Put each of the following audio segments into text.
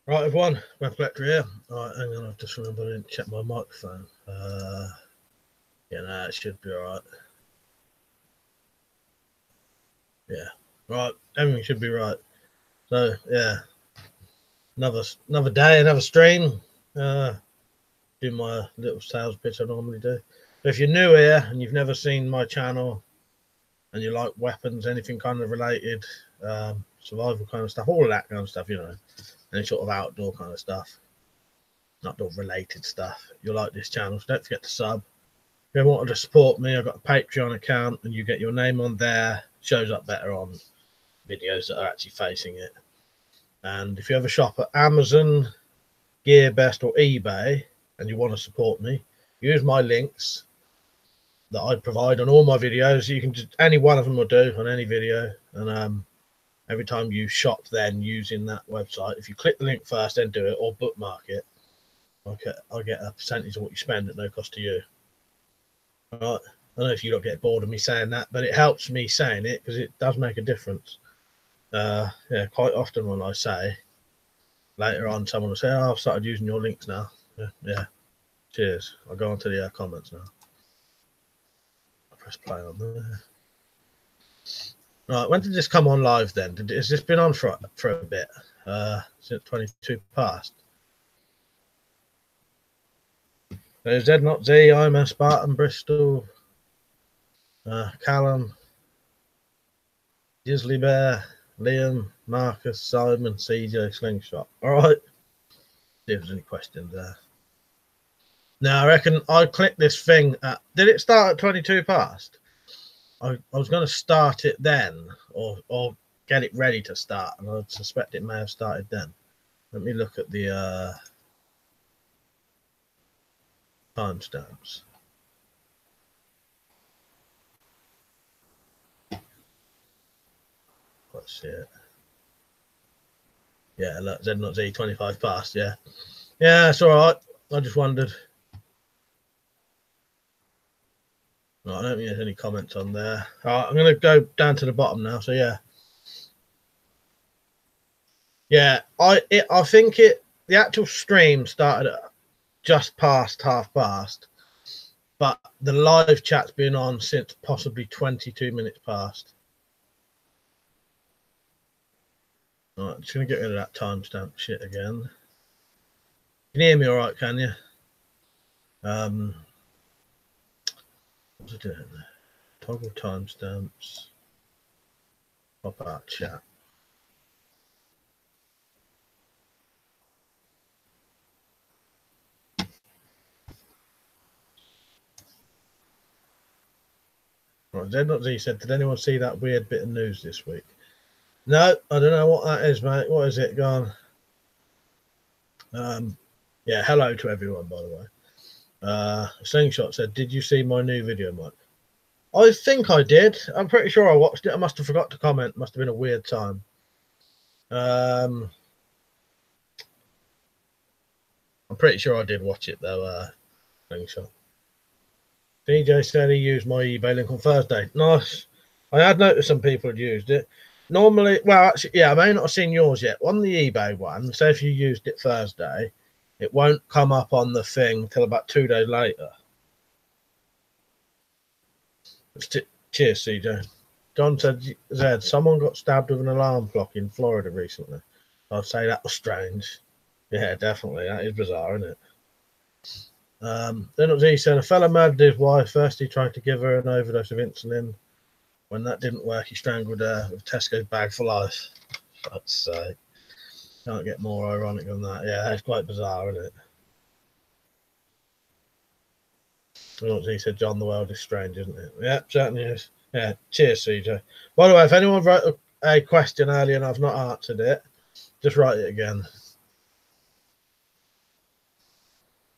Right, everyone, WeaponCollector here. Alright, hang on, I've just remembered I didn't check my microphone. Yeah, no, it should be alright. Yeah, right, everything should be right. So, yeah, another day, another stream. Do my little sales pitch I normally do. So if you're new here and you've never seen my channel and you like weapons, anything kind of related, survival kind of stuff, all of that kind of stuff, you know, any sort of outdoor kind of stuff, outdoor related stuff, you'll like this channel. So don't forget to sub. If you wanted to support me, I've got a Patreon account and you get your name on there, shows up better on videos that are actually facing it. And if you ever shop at Amazon, GearBest or eBay and you want to support me, use my links that I provide on all my videos. You can just, any one of them will do on any video. And every time you shop then using that website, if you click the link first, then do it, or bookmark it, I'll get a percentage of what you spend at no cost to you. Right. I don't know if you don't get bored of me saying that, but it helps me saying it because it does make a difference. Yeah, quite often when I say, later on someone will say, oh, I've started using your links now. Yeah. Cheers. I'll go on to the comments now. I'll press play on there. Right, when did this come on live then? Has this been on for a bit? Since 22 past. There's 𝐊𝐄𝐄𝐏, I'm Spartan, Bristol, Callum, 𝐤𝐨𝐬𝐵, Liam, Marcus, Simon, CJ, Slingshot. All right. See if there's any questions there. Now, I reckon I clicked this thing at, did it start at 22 past? I was going to start it then or get it ready to start, and I suspect it may have started then. Let me look at the timestamps. Let's see it. Yeah, look, 𝐊𝐄𝐄𝐏 25 past. Yeah, it's all right. I just wondered. No, I don't think there's any comments on there. All right, I'm going to go down to the bottom now. So yeah, I think the actual stream started at just past 1/2 past, but the live chat's been on since possibly 22 minutes past. All right, just going to get rid of that timestamp shit again. Can you hear me all right, can you? What's it doing? Toggle timestamps. Pop out chat. Right, 𝐊𝐄𝐄𝐏 said, did anyone see that weird bit of news this week? No, I don't know what that is, mate. What is it? Go on. Yeah, hello to everyone, by the way. Slingshot said, did you see my new video, Mike? I think I did. I'm pretty sure I watched it. I must have forgot to comment. Must have been a weird time. I'm pretty sure I did watch it, though, Slingshot. DJ said he used my eBay link on Thursday. Nice. I had noticed some people had used it. Normally, well, actually, yeah, I may not have seen yours yet. On the eBay one, say if you used it Thursday, it won't come up on the thing till about 2 days later. Cheers, CJ. John said, Zed, someone got stabbed with an alarm clock in Florida recently. I'd say that was strange. Yeah, definitely. That is bizarre, isn't it? 𝐊𝐄𝐄𝐏 said, a fella murdered his wife. First, he tried to give her an overdose of insulin. When that didn't work, he strangled her with Tesco's bag for life. I'd say. Can't get more ironic than that. Yeah, it's quite bizarre, isn't it? 𝐊𝐄𝐄𝐏 said, John, the world is strange, isn't it? Yeah, certainly is. Yeah, cheers, CJ. By the way, if anyone wrote a question earlier and I've not answered it, just write it again.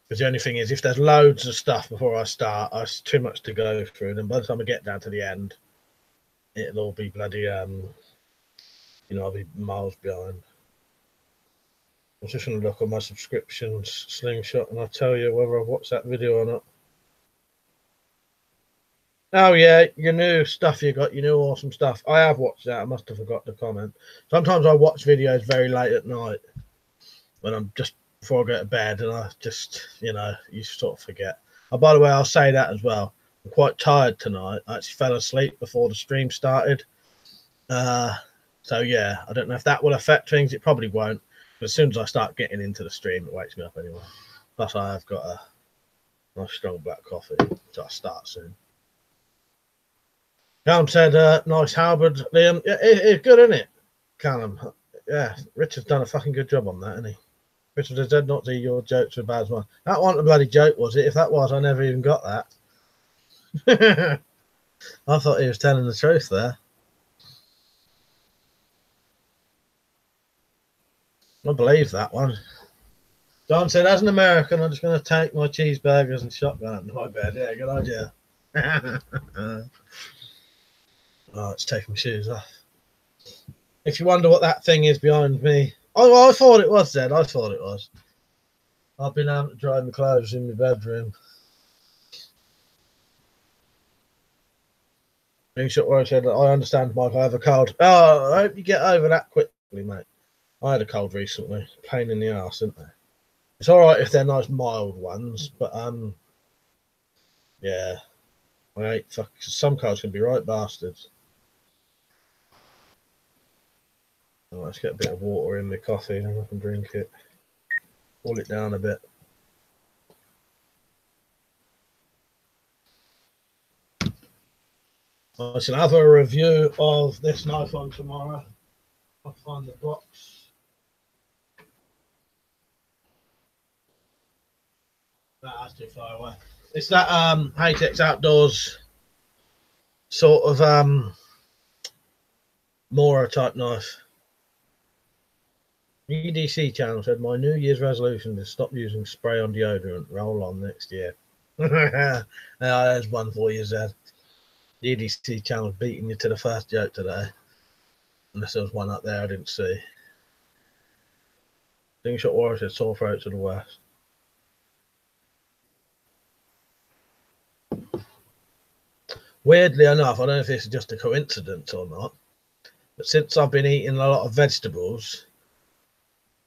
Because the only thing is, if there's loads of stuff before I start, it's too much to go through. And then by the time I get down to the end, it'll all be bloody, you know, I'll be miles behind. I'm just going to look at my subscriptions, Slingshot, and I'll tell you whether I've watched that video or not. Oh, yeah, your new stuff you got, your new awesome stuff. I have watched that. I must have forgot to comment. Sometimes I watch videos very late at night. when I'm just before I go to bed, and I just, you know, you sort of forget. Oh, by the way, I'll say that as well. I'm quite tired tonight. I actually fell asleep before the stream started. So yeah, I don't know if that will affect things. It probably won't. But as soon as I start getting into the stream, it wakes me up anyway. Plus, I have got a nice strong black coffee, so I'll start soon. Callum said, nice halberd, Liam. Yeah, it's good, isn't it, Callum? Yeah, Richard's done a fucking good job on that, hasn't he? Richard has said not to your jokes were bad as well. That wasn't a bloody joke, was it? If that was, I never even got that. I thought he was telling the truth there. I believe that one. John said, as an American, I'm just going to take my cheeseburgers and shotgun into my bed. Yeah, good idea. Oh, it's taking my shoes off. If you wonder what that thing is behind me. Oh, I thought it was, Zed. I thought it was. I've been out to dry my clothes in my bedroom. Being short where I said, I understand, Mike, I have a cold. Oh, I hope you get over that quickly, mate. I had a cold recently. Pain in the arse, isn't they? It's all right if they're nice mild ones, but yeah, I hate some colds can be right bastards. Oh, let's get a bit of water in my coffee and I can drink it. Cool it down a bit. I shall have a review of this knife on tomorrow. I'll find the box. That's too far away. It's that Haytex Outdoors sort of Mora type knife. EDC channel said my New Year's resolution is stop using spray on deodorant. Roll on next year. There's one for you, Zed. The EDC channel beating you to the first joke today. Unless there was one up there I didn't see. Slingshot Warrior said sore throat to the west. Weirdly enough, I don't know if this is just a coincidence or not, but since I've been eating a lot of vegetables,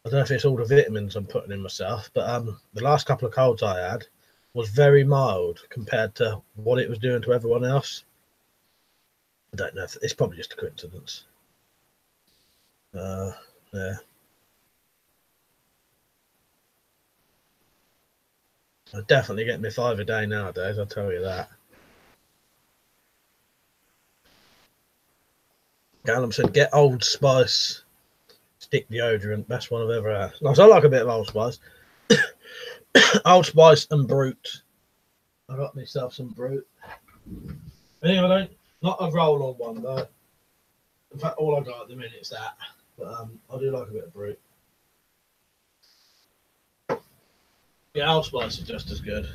I don't know if it's all the vitamins I'm putting in myself, but the last couple of colds I had was very mild compared to what it was doing to everyone else. I don't know if it's probably just a coincidence. Yeah. I definitely get me 5 a day nowadays, I'll tell you that. Callum said, get Old Spice stick deodorant, best one I've ever had. Nice, I like a bit of Old Spice. Old Spice and Brute. I got myself some Brute. Anyway, not a roll on one though. In fact, all I got at the minute is that. But I do like a bit of Brute. Yeah, Old Spice is just as good.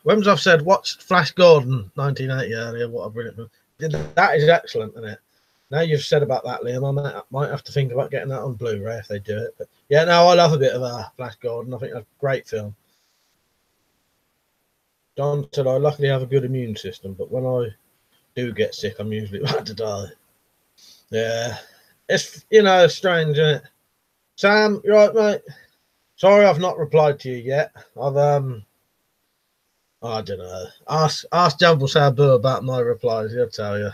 When's I've said watched Flash Gordon 1980 earlier. What a brilliant. That is excellent, isn't it? Now you've said about that, Liam, I might have to think about getting that on Blu-ray if they do it. But yeah, no, I love a bit of Flash Gordon. I think that's a great film. John said, I luckily have a good immune system, but when I do get sick, I'm usually about to die. Yeah, it's, you know, strange, isn't it? Sam, you right, mate? Sorry I've not replied to you yet. I've, I don't know. Ask Jumble Sabu about my replies, he'll tell you.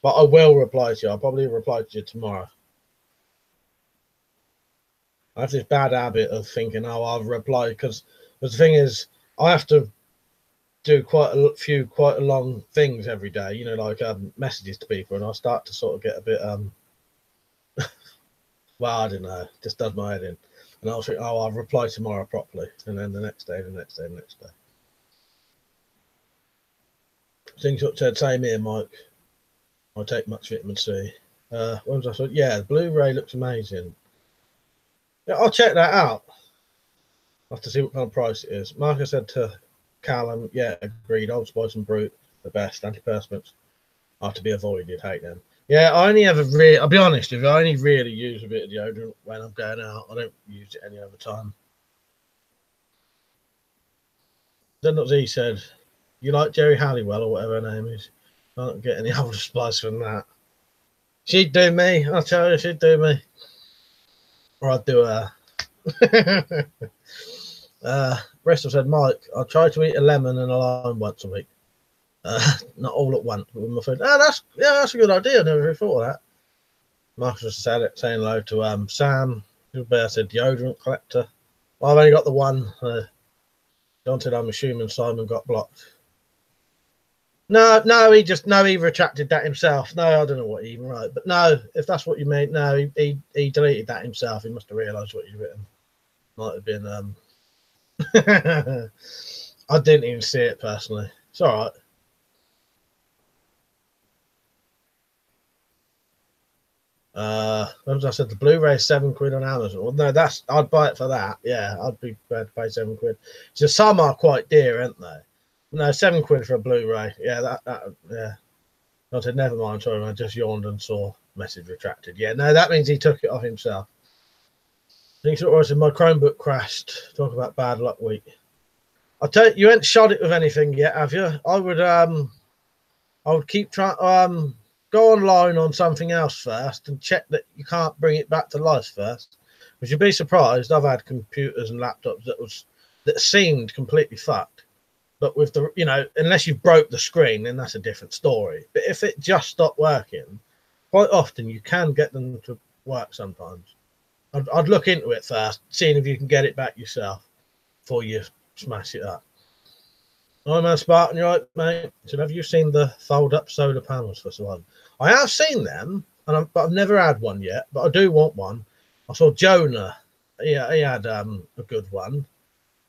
But I will reply to you. I'll probably reply to you tomorrow. I have this bad habit of thinking, oh, I'll reply, because the thing is, I have to do quite a long things every day, you know, like messages to people, and I start to sort of get a bit well, I don't know, just does my head in. And I'll think, oh, I'll reply tomorrow properly, and then the next day, the next day, the next day. Things up said, same here, Mike. I take much vitamin C. When was I said, yeah, the Blu-ray looks amazing. Yeah, I'll check that out. I'll have to see what kind of price it is. Marcus said to Callum, yeah, agreed. Old Spice and Brute, the best. Antiperspirants are to be avoided. Hate them. Yeah, I only ever I'll be honest with you, I only really use a bit of deodorant when I'm going out. I don't use it any other time. Then Z said, you like Jerry Halliwell or whatever her name is. I don't get any Old Spice from that. She'd do me. I'll tell you, she'd do me. or I'd do a. Bristol said, Mike, I try to eat a lemon and a lime once a week. Not all at once, but with my food. That's a good idea. I never really thought of that. Marcus was saying hello to Sam. Bear said deodorant collector. Well, I've only got the one. John said, I'm assuming Simon got blocked. No, he retracted that himself. No, I don't know what he even wrote, but no, if that's what you mean, no, he deleted that himself. He must have realised what he'd written. Might have been I didn't even see it personally. It's all right. As I said, the Blu-ray is £7 on Amazon. Well, no, I'd buy it for that. Yeah, I'd be prepared to pay £7. So some are quite dear, aren't they? No, £7 for a Blu-ray. Yeah, yeah. I said, never mind. Sorry, I just yawned and saw message retracted. Yeah, no, that means he took it off himself. I said my Chromebook crashed. Talk about bad luck week. I'll tell you, you ain't shot it with anything yet, have you? I would keep trying. Go online on something else first and check that you can't bring it back to life first. Because you'd be surprised. I've had computers and laptops that seemed completely fucked. But with the, unless you broke the screen, then that's a different story. But if it just stopped working, quite often you can get them to work sometimes. I'd look into it first, seeing if you can get it back yourself before you smash it up. I'm a Spartan, you're right, mate. So have you seen the fold-up solar panels for someone? I have seen them, but I've never had one yet. But I do want one. I saw Jonah. He had a good one.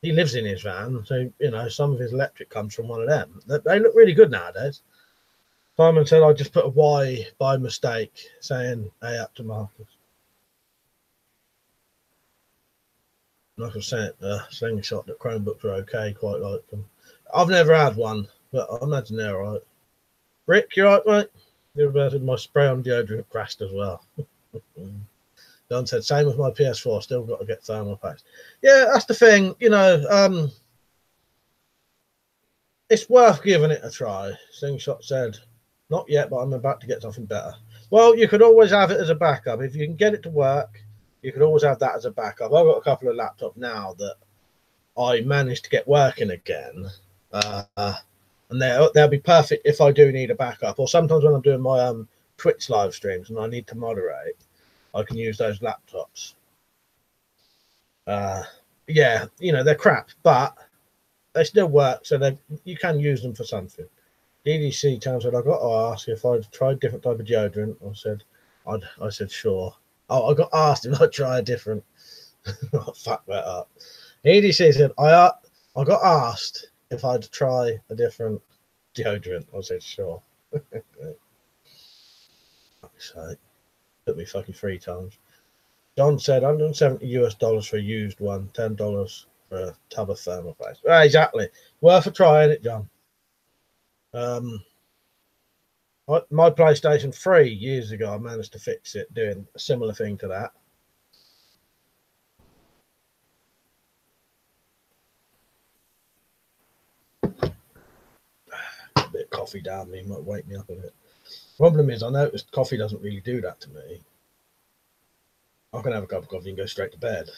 He lives in his van, so some of his electric comes from one of them. They look really good nowadays. Simon said I just put a Y by mistake, saying A up to Marcus. Michael said slingshot that Chromebooks are okay, quite like them. I've never had one, but I imagine they're all right. Rick, you right, mate? My spray on deodorant crashed as well. Don said, same with my PS4, still got to get thermal packs. Yeah, that's the thing, it's worth giving it a try. Slingshot said, not yet, but I'm about to get something better. Well, you could always have it as a backup. If you can get it to work, you could always have that as a backup. I've got a couple of laptops now that I managed to get working again. And they'll be perfect if I do need a backup. Or sometimes when I'm doing my Twitch live streams and I need to moderate, I can use those laptops. Yeah, they're crap, but they still work, so you can use them for something. DDC Town said, I got to ask if I'd tried a different type of deodorant. I said sure. Oh, I got asked if I'd try a different. Oh, fuck that up. EDC said, I got asked if I'd try a different deodorant. I said sure. So, took me fucking 3 times. John said $170 for a used one, $10 for a tub of thermal paste. Well, exactly. Worth a try, ain't it, John? My PlayStation 3 years ago, I managed to fix it doing a similar thing to that. A bit of coffee down me might wake me up a bit. Problem is, I noticed coffee doesn't really do that to me. I can have a cup of coffee and go straight to bed.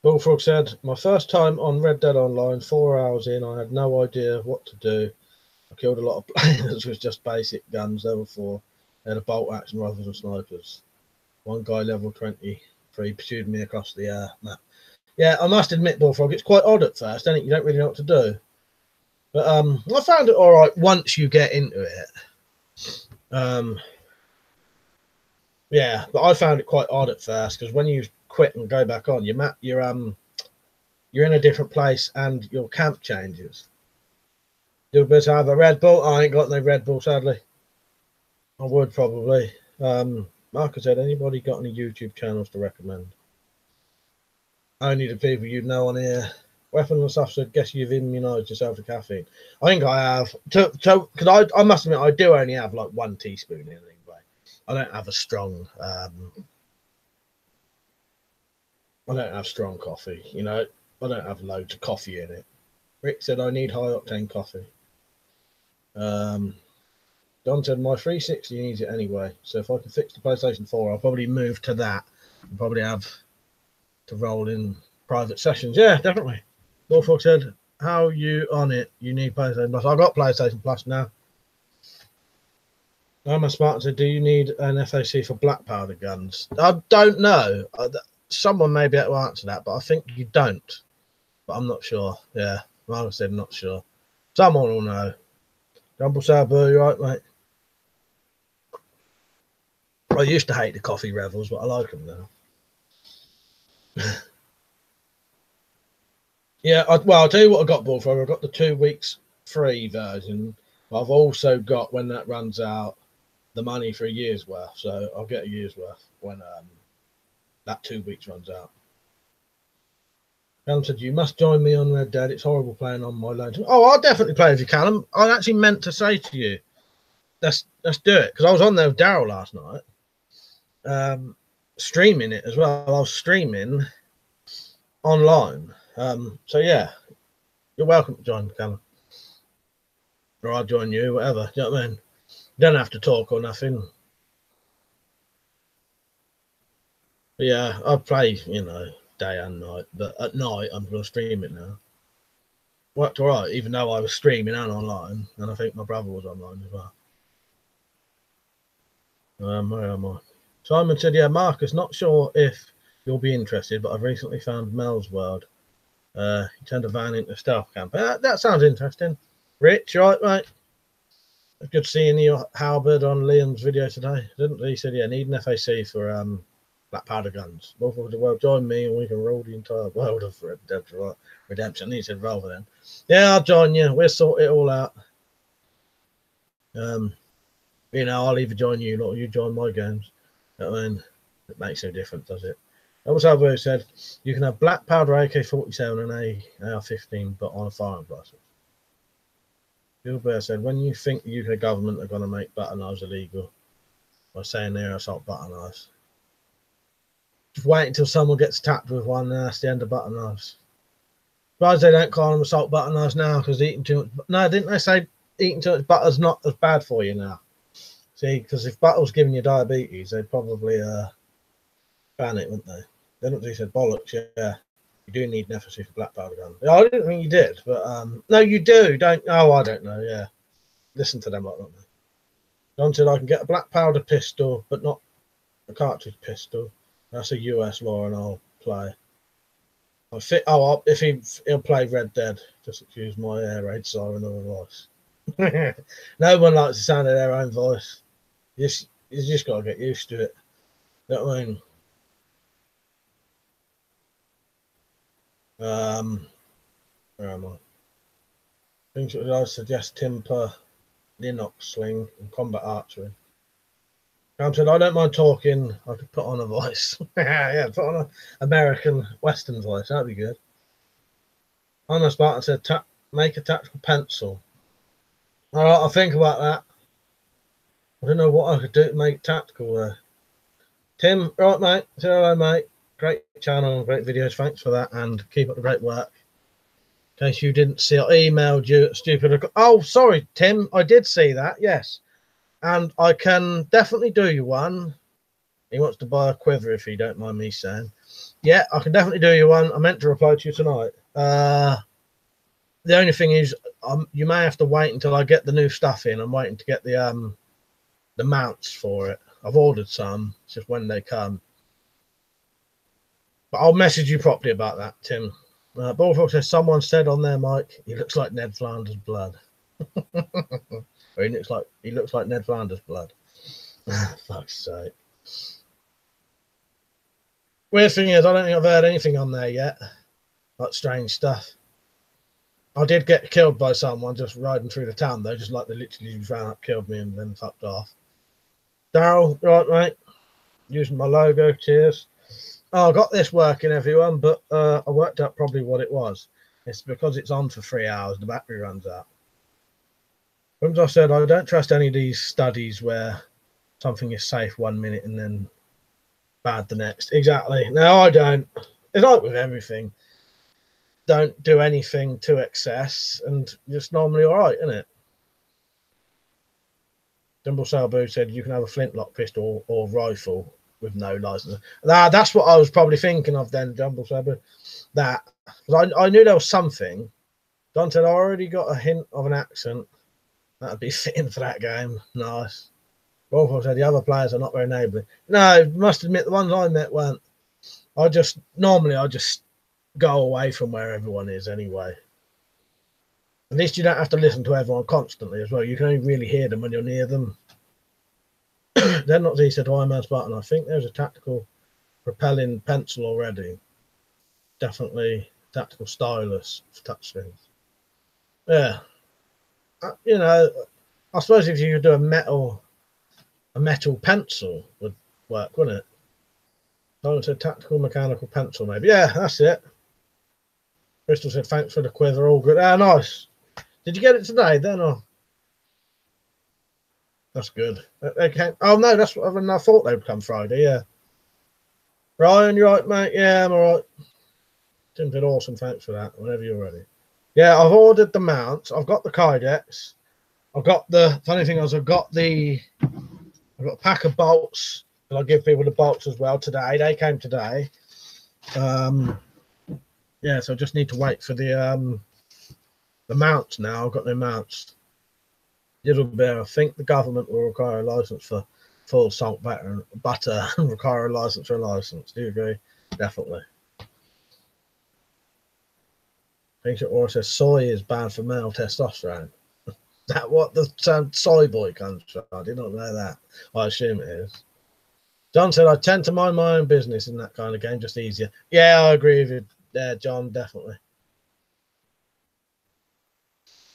Bullfrog said, my first time on Red Dead Online, 4 hours in, I had no idea what to do. I killed a lot of players with just basic guns, level 4. They had a bolt action rifles and snipers. One guy, level 23, pursued me across the map. Yeah, I must admit, Bullfrog, it's quite odd at first, isn't it? You don't really know what to do. But I found it all right once you get into it. Yeah, but I found it quite odd at first because when you quit and go back on, you're in a different place and your camp changes. Do a bit to have a Red Bull. I ain't got no Red Bull, sadly. I would probably. Marcus said, anybody got any YouTube channels to recommend? Only the people you know on here. Weapons and stuff said, guess you've immunised yourself to caffeine. I think I have. Because I must admit, I do only have like 1 teaspoon in anyway. I don't have a strong. I don't have strong coffee. I don't have loads of coffee in it. Rick said, I need high octane coffee. Don said my 360 needs it anyway, so if I can fix the PlayStation 4, I'll probably move to that and probably have to roll in private sessions. Yeah, definitely. Norfolk said, how you on it? You need PlayStation Plus. I've got PlayStation Plus now. I'm a smart said, do you need an FAC for black powder guns? I don't know. Someone may be able to answer that, but I think you don't. But I'm not sure. Yeah, like I said, not sure. Someone will know. Jumble Sour, you right, mate? I used to hate the coffee revels, but I like them now. Yeah, well, I'll tell you what I got bought for. I got the 2 weeks free version. I've also got, when that runs out, the money for a year's worth. So I'll get a year's worth when that 2 weeks runs out. Callum said, you must join me on Red Dead. It's horrible playing on my loan. Oh, I'll definitely play with you, Callum. I actually meant to say to you, let's do it. Because I was on there with Daryl last night, streaming it as well. I was streaming online. So, yeah, you're welcome to join, Callum. Or I'll join you, whatever. Do you know what I mean? You don't have to talk or nothing. But yeah, I play, you know, day and night, but at night I'm going to stream it now. Worked all right, even though I was streaming and online, and I think my brother was online as well. Where am I? Simon said, yeah, Marcus, not sure if you'll be interested, but I've recently found Mel's World. He turned a van into a stealth camp. That sounds interesting. Rich, right, mate? It's good seeing you, Halberd, on Liam's video today. Didn't he? Said, yeah, need an FAC for black powder guns. Both of the world, join me and we can roll the entire world of Red Dead Redemption. He said, rather than. Yeah, I'll join you. We'll sort it all out. You know, I'll either join you or you join my games. I mean, it makes no difference, does it? Also, said you can have black powder AK-47 and AR-15, but on a firearms license. Gilbert said, when you think the UK government are going to make butter knives illegal by saying they're assault butter knives, just wait until someone gets tapped with one, and that's the end of butter knives. Surprised they don't call them assault butter knives now because eating too much. No, didn't they say eating too much butter's not as bad for you now? See, because if butter was giving you diabetes, they'd probably ban it, wouldn't they? Then what he said, bollocks, yeah. You do need an FSC for black powder gun. I didn't think you did, but no, you do, don't. Oh, I don't know, yeah. Listen to them like that. John said, I can get a black powder pistol, but not a cartridge pistol. That's a US law, and I'll play. If he'll play Red Dead, just excuse my air raid siren or voice. No one likes the sound of their own voice. You just got to get used to it. You know what I mean? Where am I? Things that I suggest timber, Linux sling, and combat archery. Cam said, I don't mind talking. I could put on a voice. Yeah, put on an American Western voice. That'd be good. Anna Spartan said, make a tactical pencil. All right, I'll think about that. I don't know what I could do to make tactical there. Tim, right, mate. Say hello, mate. Great channel, great videos. Thanks for that, and keep up the great work. In case you didn't see, I emailed you stupid. Oh, sorry, Tim. I did see that. Yes. And I can definitely do you one. He wants to buy a quiver, if you don't mind me saying. Yeah, I can definitely do you one. I meant to reply to you tonight. The only thing is, you may have to wait until I get the new stuff in. I'm waiting to get the mounts for it. I've ordered some. It's just when they come. But I'll message you properly about that, Tim. Bullfrog says, someone said on their mic, he looks like Ned Flanders' blood. Or he looks like Ned Flanders' blood. Fuck's sake. Weird thing is, I don't think I've heard anything on there yet. Like strange stuff. I did get killed by someone just riding through the town though, just like they literally just ran up, killed me, and then fucked off. Daryl, right, mate? Using my logo, cheers. Oh, I got this working, everyone, but I worked out probably what it was. It's because it's on for 3 hours, the battery runs out. As I said, I don't trust any of these studies where something is safe 1 minute and then bad the next. Exactly. No, I don't. It's like with everything. Don't do anything to excess and just normally all right, isn't it? 𝐊𝐄𝐄𝐃 said you can have a flintlock pistol or rifle with no license. That's what I was probably thinking of then, 𝐊𝐿𝐿. That, because I knew there was something. John said I already got a hint of an accent. That'd be fitting for that game. Nice. Rolf said the other players are not very neighbourly. No, must admit the ones I met weren't. I just go away from where everyone is anyway. At least you don't have to listen to everyone constantly as well. You can only really hear them when you're near them. Then not he said Iron Man's button. I think there's a tactical propelling pencil already. Definitely tactical stylus for touchscreens. Yeah. You know, I suppose if you could do a metal pencil would work, wouldn't it? Someone said tactical mechanical pencil, maybe. Yeah, that's it. Crystal said thanks for the quiver, all good. Ah, nice. Did you get it today then, or? That's good. They came. Oh no, that's what I thought they'd come Friday. Yeah. Ryan, you right, mate? Yeah, I'm all right. Tim said awesome. Thanks for that. Whenever you're ready. Yeah, I've ordered the mounts. I've got the kydex. I've got the funny thing is I've got a pack of bolts. And I'll give people the bolts as well today. They came today. Yeah, so I just need to wait for the mounts now. I've got no mounts. Little bit. I think the government will require a license for full salt butter and require a license for a license. Do you agree? Definitely. I think it also says soy is bad for male testosterone. That what the term soy boy comes from? I did not know that. I assume it is. John said, I tend to mind my own business in that kind of game, just easier. Yeah, I agree with you there, John, definitely.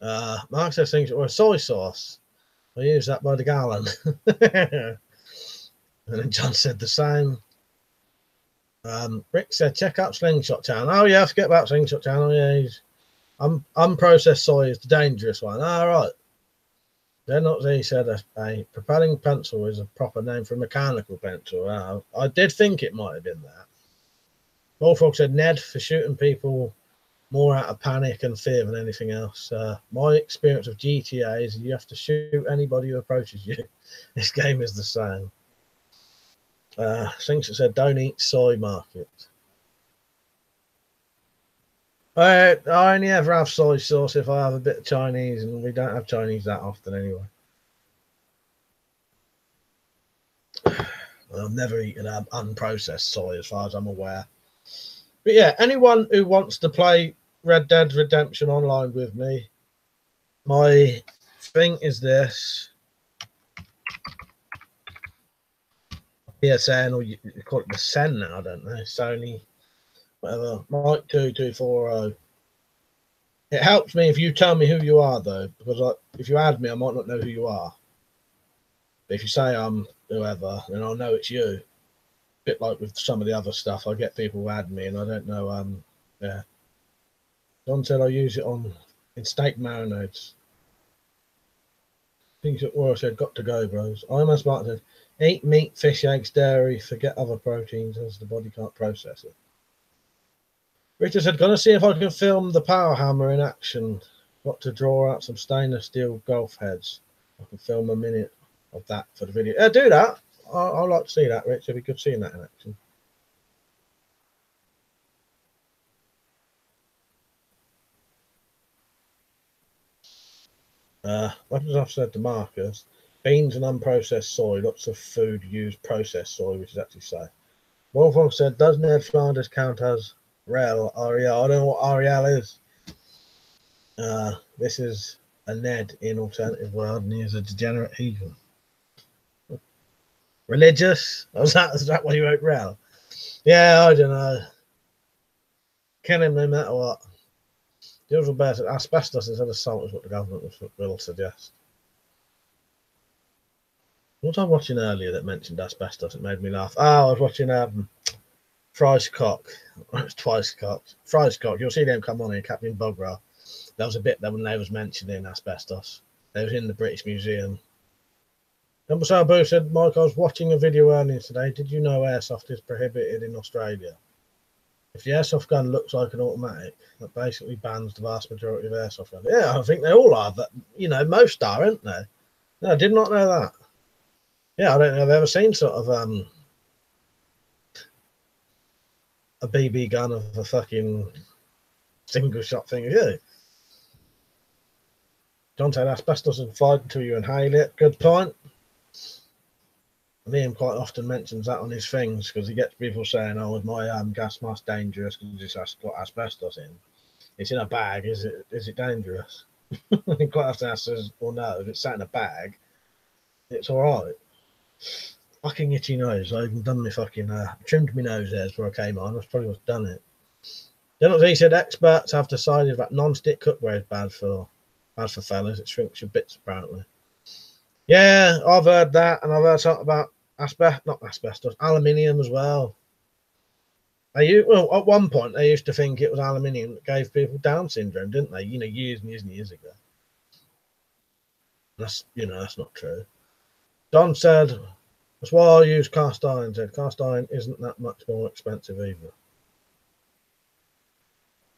Mark says things or soy sauce. I use that by the gallon. And then John said the same. Rick said, check out Slingshot channel. Oh, yeah, forget about Slingshot channel. Yeah, unprocessed soy is the dangerous one. All right. Then not he said a propelling pencil is a proper name for a mechanical pencil. I did think it might have been that. Bullfrog said Ned for shooting people more out of panic and fear than anything else. My experience of GTA is you have to shoot anybody who approaches you. This game is the same. Singshot said don't eat soy market. I only ever have soy sauce if I have a bit of Chinese, and we don't have Chinese that often anyway. I've never eaten unprocessed soy as far as I'm aware. But yeah, anyone who wants to play Red Dead Redemption online with me, my thing is this. PSN, or you call it the SEN now, I don't know. Sony. Whatever, Mike 2240. It helps me if you tell me who you are, though, because if you add me, I might not know who you are. But if you say I'm whoever, then I'll know it's you. A bit like with some of the other stuff, I get people who add me, and I don't know. Yeah. John said I use it in steak marinades. Things at work said got to go, bros. I'm as smart said eat meat, fish, eggs, dairy. Forget other proteins as the body can't process it. Richard said, gonna see if I can film the power hammer in action. Got to draw out some stainless steel golf heads. I can film a minute of that for the video. Yeah, do that. I'd like to see that, Rich. It'd be good seeing that in action. What as I've said to Marcus, beans and unprocessed soy. Lots of food use processed soy, which is actually safe. Wolfgang said, does Ned Flanders count as Rel, Ariel? I don't know what Ariel is. This is a Ned in alternative world, and he is a degenerate heathen. Religious? Is that why you wrote Rel? Yeah, I don't know. Kill him no matter what. The other bear said asbestos instead of salt is what the government will suggest. What was I watching earlier that mentioned asbestos? It made me laugh. Oh, I was watching Fry's Cock. It's twice cocked. Fry's Cock. You'll see them come on here, Captain Bogra. There was a bit there when they was mentioning asbestos. They was in the British Museum. Number Sabu said, Mike, I was watching a video earlier today. Did you know airsoft is prohibited in Australia? If the airsoft gun looks like an automatic, that basically bans the vast majority of airsoft guns. Yeah, I think they all are, but, you know, most are, aren't they? No, I did not know that. Yeah, I don't think I've ever seen sort of a BB gun of a fucking single shot thing. Yeah. John said asbestos isn't fired until you inhale it. Good point. Liam quite often mentions that on his things because he gets people saying, "Oh, is my gas mask dangerous because it's got asbestos in? It's in a bag. Is it dangerous?" He quite often asks, "Well, no. If it's sat in a bag, it's all right." Fucking itchy nose. I even done my fucking trimmed my nose hairs before I came on. That's probably what's done it. Then he said experts have decided that non-stick cookware is bad for fellas. It shrinks your bits apparently. Yeah, I've heard that, and I've heard something about asbestos, aluminium as well. Well, at one point they used to think it was aluminium that gave people Down syndrome, didn't they? Years and years and years ago. That's not true. Don said, "That's why I use cast iron." Said cast iron isn't that much more expensive either.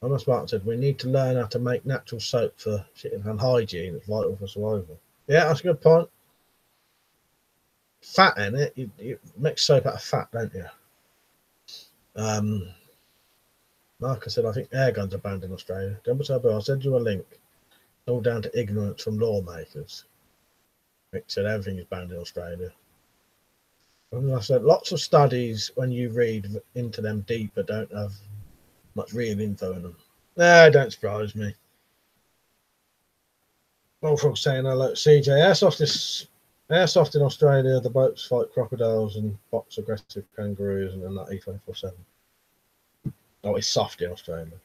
Honest Martin said, "We need to learn how to make natural soap for shitting and hygiene. It's vital for survival." Yeah, that's a good point. Fat in it, you make soap out of fat, don't you? Marcus said, "I think air guns are banned in Australia." I'll send you a link. It's all down to ignorance from lawmakers. Rick said everything is banned in Australia. And I said lots of studies, when you read into them deeper, don't have much real info in them. No, don't surprise me. Bullfrog saying hello to CJ. Airsoft in Australia, the boats fight crocodiles and box aggressive kangaroos and then that E24/7. Oh, it's soft in Australia.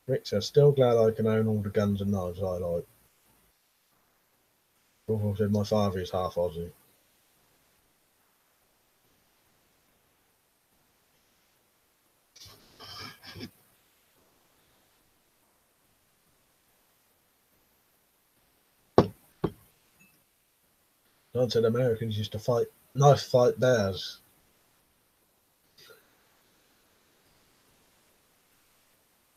Rick says, "Still glad I can own all the guns and knives I like." Bullfrog said, "My father is half Aussie." John said Americans used to knife fight bears.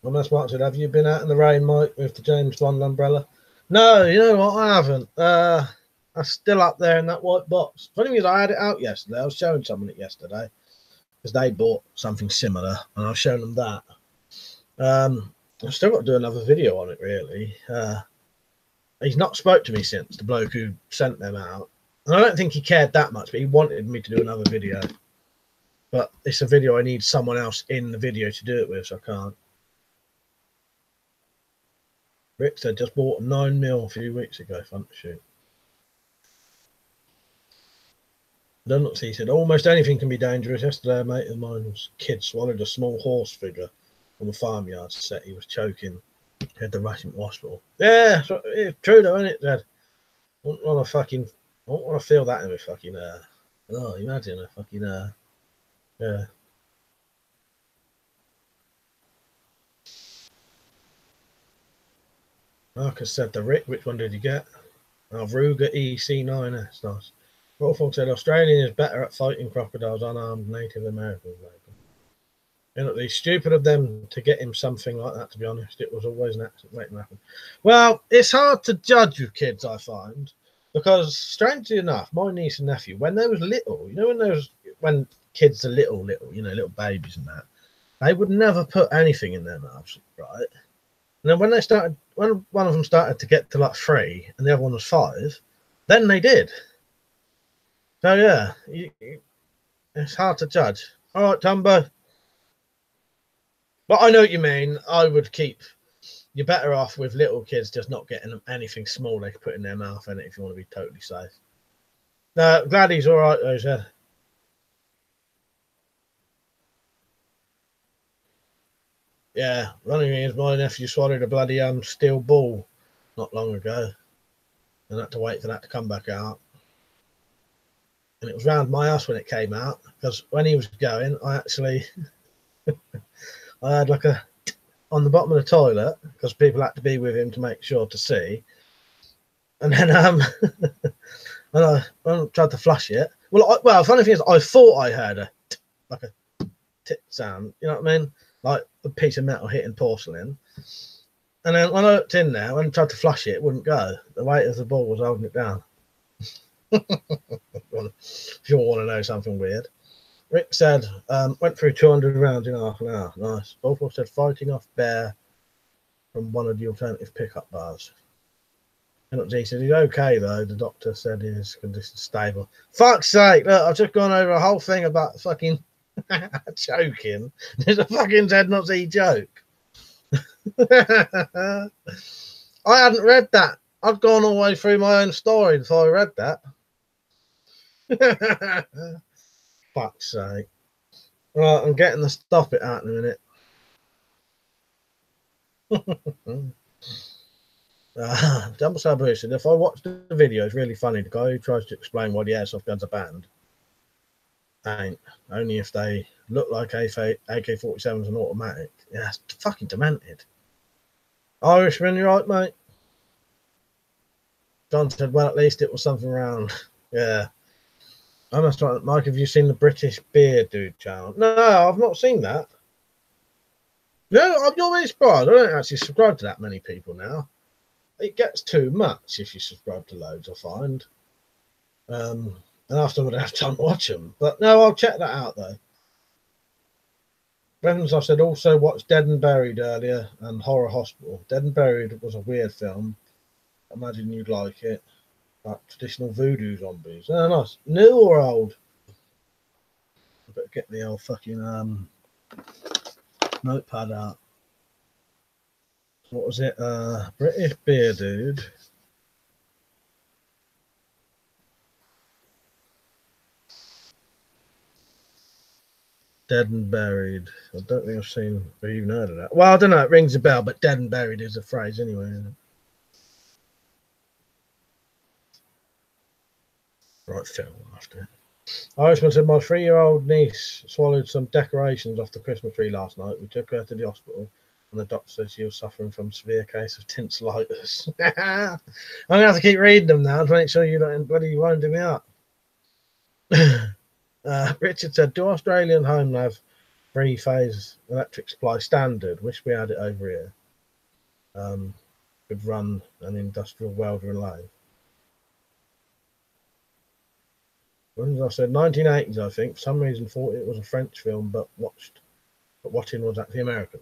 And that's Mark said, "Have you been out in the rain, Mike, with the James Bond umbrella?" No, you know what? I haven't. I'm still up there in that white box. Funny is, I had it out yesterday. I was showing someone it yesterday because they bought something similar, and I was showing them that. I've still got to do another video on it, really. He's not spoke to me since, the bloke who sent them out. And I don't think he cared that much, but he wanted me to do another video. But it's a video I need someone else in the video to do it with, so I can't. Rick said, "Just bought a 9mm a few weeks ago, fun to shoot." Donuts, he said, "Almost anything can be dangerous." Yesterday, a mate of mine's kid swallowed a small horse figure on the farmyard set. He was choking. He had to rush him to hospital. Yeah, it's true though, isn't it, Dad? I don't want to feel that in my fucking oh, imagine a fucking yeah. Marcus said, "The Rick, which one did you get?" Oh, Ruger EC9S, nice. Rawford said, "Australian is better at fighting crocodiles unarmed Native Americans." It's stupid of them to get him something like that, to be honest. It was always an accident making happen. Well, it's hard to judge with kids, I find, because strangely enough, my niece and nephew, when they was little, when kids are little, little babies and that, they would never put anything in their mouths, right? And then when one of them started to get to like 3 and the other one was 5, then they did. So yeah, it's hard to judge. All right, Tumbo. But I know what you mean. You're better off with little kids just not getting them anything small they can put in their mouth in it if you want to be totally safe. No, glad he's all right though, sir. Yeah, running is my nephew swallowed a bloody steel ball not long ago and had to wait for that to come back out. And it was round my house when it came out, because when he was going, I actually I had like on the bottom of the toilet, because people had to be with him to make sure to see. And then when I tried to flush it, well, funny thing is, I thought I heard like a tip sound. You know what I mean? Like a piece of metal hitting porcelain. And then when I looked in there, when I tried to flush it, it wouldn't go. The weight of the ball was holding it down. If you all want to know something weird. Rick said, went through 200 rounds in half an hour. Nice. Balfour said, fighting off bear from one of the alternative pickup bars. He said, he's okay, though. The doctor said his condition's stable. Fuck's sake, look, I've just gone over a whole thing about fucking choking. There's a fucking 𝐊𝐄𝐄𝐏 joke. I hadn't read that. I'd gone all the way through my own story before I read that. Fuck's sake. Right, I'm getting the stop it out in a minute. Double Sabu said, if I watch the video, it's really funny. The guy who tries to explain why the airsoft guns are banned ain't. Only if they look like AK-47s and automatic. Yeah, it's fucking demented. Irishman, you right, mate? John said, well, at least it was something round. Yeah. I must try. Mike, have you seen the British Beer Dude channel? No, I've not seen that. No, I'm not really surprised. I don't actually subscribe to that many people now. It gets too much if you subscribe to loads, I find. And after I would have time to watch them. But no, I'll check that out, though. Brevins, I said, also watched Dead and Buried earlier and Horror Hospital. Dead and Buried was a weird film. I imagine you'd like it. Like traditional voodoo zombies. Oh, nice. New or old? I better get the old fucking notepad out. What was it? British Beer Dude. Dead and Buried. I don't think I've seen or even heard of that. Well, I don't know. It rings a bell, but Dead and Buried is a phrase anyway, isn't it? Right, film after it. Irishman said, my 3-year-old niece swallowed some decorations off the Christmas tree last night. We took her to the hospital, and the doctor said she was suffering from a severe case of tonsillitis. I'm going to have to keep reading them now to make sure you don't bloody winding me up. Richard said, do Australian home have 3-phase electric supply standard? Wish we had it over here. Could run an industrial welder and lathe. I said 1980s, I think. For some reason, thought it was a French film, but watching was actually American.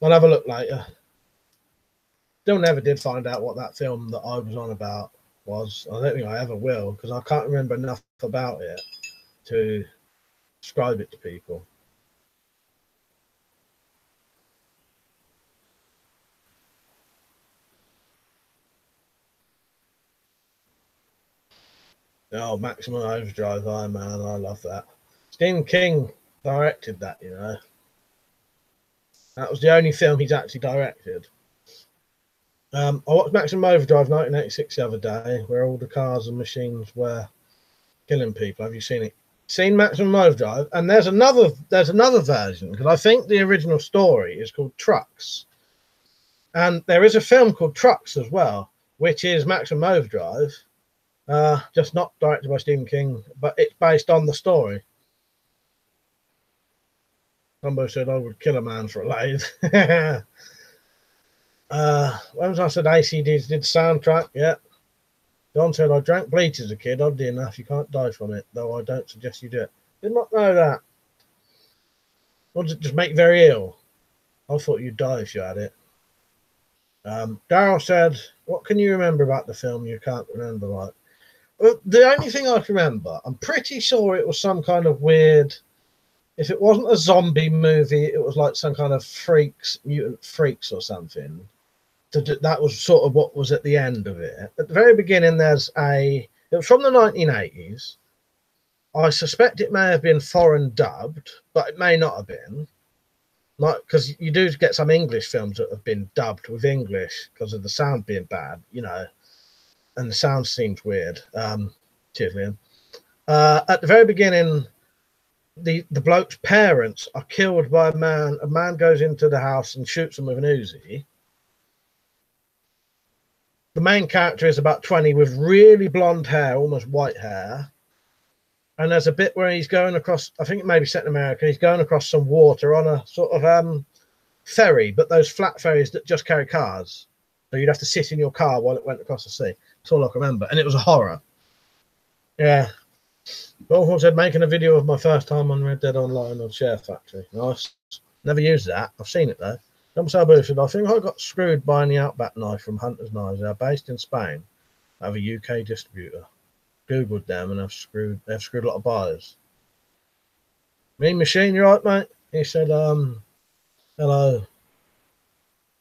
I'll have a look later. Still never did find out what that film that I was on about was. I don't think I ever will, because I can't remember enough about it to describe it to people. Oh, Maximum Overdrive, oh man, I love that. Stephen King directed that, you know. That was the only film he's actually directed. I watched Maximum Overdrive 1986 the other day, where all the cars and machines were killing people. Have you seen it? Seen Maximum Overdrive? And there's another version, because I think the original story is called Trucks. And there is a film called Trucks as well, which is Maximum Overdrive. Just not directed by Stephen King, but it's based on the story. Somebody said I would kill a man for a lathe. When was I said ACDs did soundtrack? Yeah. John said I drank bleach as a kid. Oddly enough, you can't die from it, though I don't suggest you do it. Did not know that. Or does it just make you very ill? I thought you'd die if you had it. Daryl said, what can you remember about the film you can't remember? Like, well, the only thing I can remember, I'm pretty sure it was some kind of weird, if it wasn't a zombie movie, it was like some kind of mutant freaks or something. That was sort of what was at the end of it. At the very beginning, it was from the 1980s. I suspect it may have been foreign dubbed, but it may not have been. Because you do get some English films that have been dubbed with English because of the sound being bad, you know. And the sound seems weird. Cheers, Liam. At the very beginning, the bloke's parents are killed by a man. A man goes into the house and shoots them with an Uzi. The main character is about 20 with really blonde hair, almost white hair. And there's a bit where he's going across, I think it may be set in America, he's going across some water on a sort of ferry, but those flat ferries that just carry cars. So you'd have to sit in your car while it went across the sea. That's all I can remember. And it was a horror. Yeah. Awful said making a video of my first time on Red Dead Online on Share Factory. Nice. Never used that. I've seen it though. 𝐊𝐶𝐵 said, I think I got screwed buying the Outback knife from Hunter's Knives. They're based in Spain. I have a UK distributor. Googled them and they've screwed a lot of buyers. Mean Machine, you right, mate? He said, hello.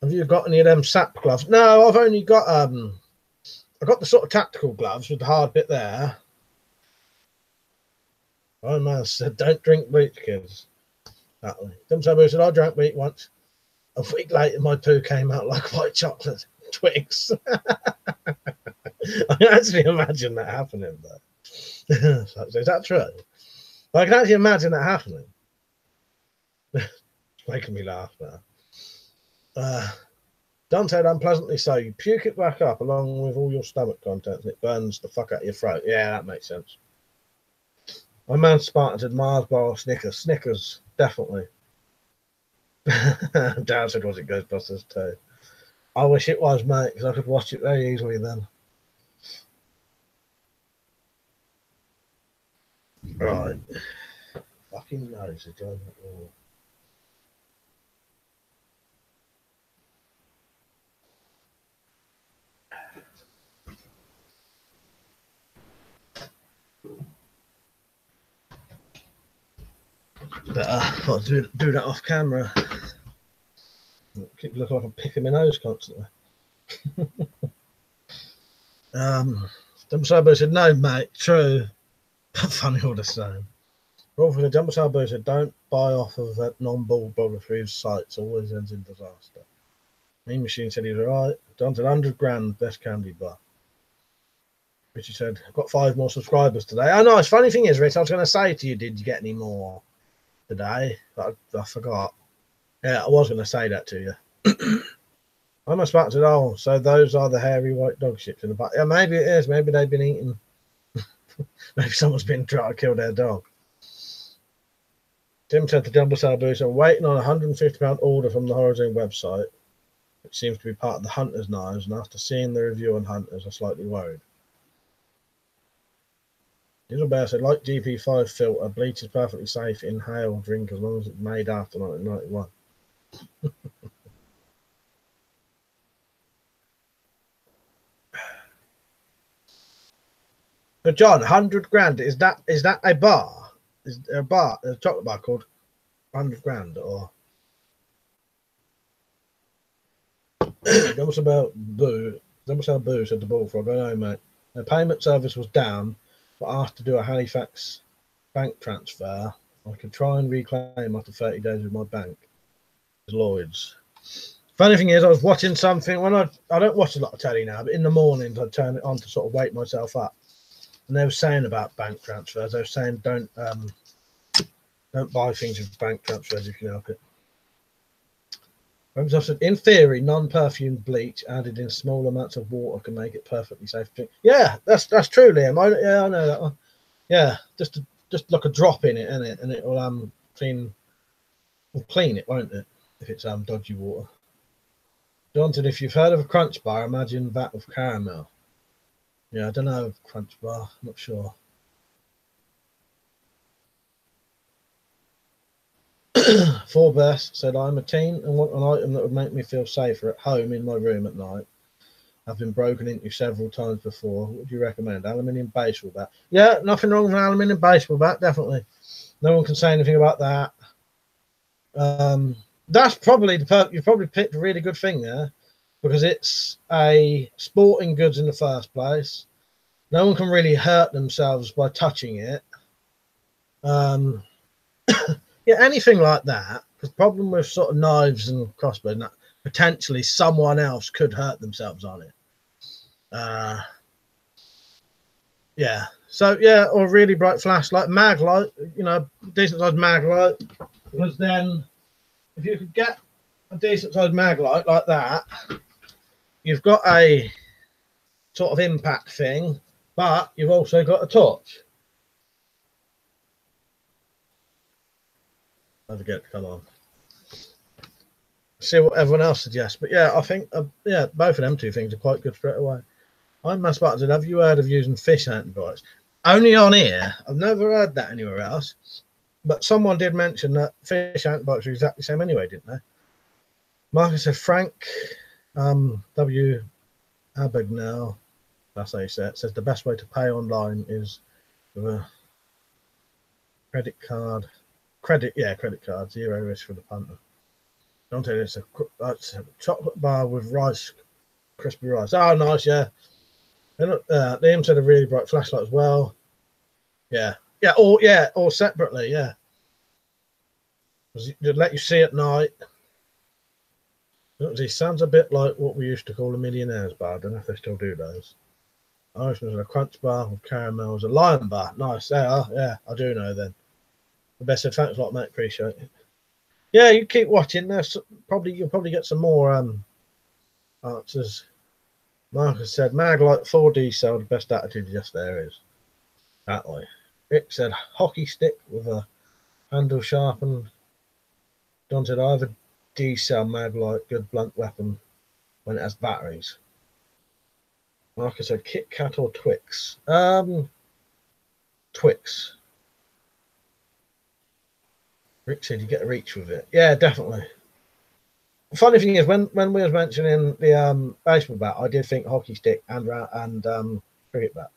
Have you got any of them SAP gloves? No, I've only got I got the sort of tactical gloves with the hard bit there. Oh man said, don't drink bleach, kids. 𝐊𝐶𝐵 said, I drank bleach once. A week later, my poo came out like white chocolate twigs. I can actually imagine that happening, though. So, is that true? I can actually imagine that happening. It's making me laugh now. Don said, unpleasantly so. You puke it back up along with all your stomach contents and it burns the fuck out of your throat. Yeah, that makes sense. My man Spartan said, Mars bar or Snickers. Snickers, definitely. Dad said, was it Ghostbusters too? I wish it was, mate, because I could watch it very easily then. Right. Fucking nose is going all. But I'll do that off camera. Keep looking like I'm picking my nose constantly. 𝐊𝐶𝐵 said, no, mate, true. Funny all the same. 𝐊𝐶𝐵 said, don't buy off of that non-ball blogger for his sites, always ends in disaster. Mean Machine said he was alright. Don said 100 grand, best candy bar. Richie said, I've got 5 more subscribers today. Oh, nice. Funny thing is, Rich, I was going to say to you, did you get any more today? But I forgot. Yeah, I was going to say that to you. I must have said, oh, so those are the hairy white dog ships in the back. Yeah, maybe it is. Maybe they've been eating. Maybe someone's been trying to kill their dog. Tim said to 𝐊𝐶𝐵, I'm waiting on a £150 order from the Horizon website, which seems to be part of the Hunter's Knives, and after seeing the review on Hunters, I'm slightly worried. Little Bear said, like GP5 filter, bleach is perfectly safe inhale drink as long as it's made after 1991. But John, 100 grand, is that a bar? Is there a chocolate bar called 100 grand or 𝐊𝐶𝐵 said the bullfrog, I know, mate. The payment service was down, but asked to do a Halifax bank transfer. I could try and reclaim after 30 days with my bank. Lloyd's. Funny thing is, I was watching something when I don't watch a lot of telly now, but in the mornings I'd turn it on to sort of wake myself up. And they were saying about bank transfers. They were saying don't buy things with bank transfers if you can help it. I said, in theory, non-perfumed bleach added in small amounts of water can make it perfectly safe to drink. Yeah, that's true, Liam. I know that one. Yeah, just like a drop in it, innit? And it will clean it, won't it? If it's dodgy water. Johnson, if you've heard of a crunch bar, imagine that with caramel. Yeah, I don't know of crunch bar. I'm not sure. 𝐴 said, I'm a teen and want an item that would make me feel safer at home in my room at night. I've been broken into several times before. What would you recommend? Aluminium baseball bat. Yeah, nothing wrong with an aluminium baseball bat, definitely. No one can say anything about that. That's probably you've probably picked a really good thing there, because it's a sporting goods in the first place. No one can really hurt themselves by touching it. Yeah, anything like that. The problem with sort of knives and crossbows, that potentially someone else could hurt themselves on it. Yeah. So yeah, or really bright flashlight, mag light. You know, decent sized mag light. Because then, if you could get a decent sized mag light like that, you've got a sort of impact thing, but you've also got a torch. Don't forget to come on. See what everyone else suggests. But yeah, I think both of them two things are quite good straight away. I'm Mass Buttons, and have you heard of using fish antibiotics? Only on here. I've never heard that anywhere else. But someone did mention that fish antibiotics are exactly the same anyway, didn't they? Marcus said Frank W. Abagnale, that's how you say it, says the best way to pay online is with a credit card. Credit card, 0 risk for the punter. Don't tell you it's a chocolate bar with rice, crispy rice. Oh, nice, yeah. Liam said a really bright flashlight as well. Yeah, or separately, yeah. They'd let you see at night. He sounds a bit like what we used to call a millionaire's bar. I don't know if they still do those. Irishman's a crunch bar with caramels, a lion bar. Nice, yeah, I do know then. The best said, thanks a lot, mate. Appreciate it. Yeah, you keep watching. You'll probably get some more answers. Marcus said, Mag like 4D cell, the best attitude just there is. That way. Rick said, hockey stick with a handle sharpened. Don said, either D cell mag like good blunt weapon when it has batteries. Marcus said, Kit Kat or Twix? Twix. Rick said you get a reach with it. Yeah, definitely. The funny thing is, when we was mentioning the baseball bat, I did think hockey stick and cricket bat.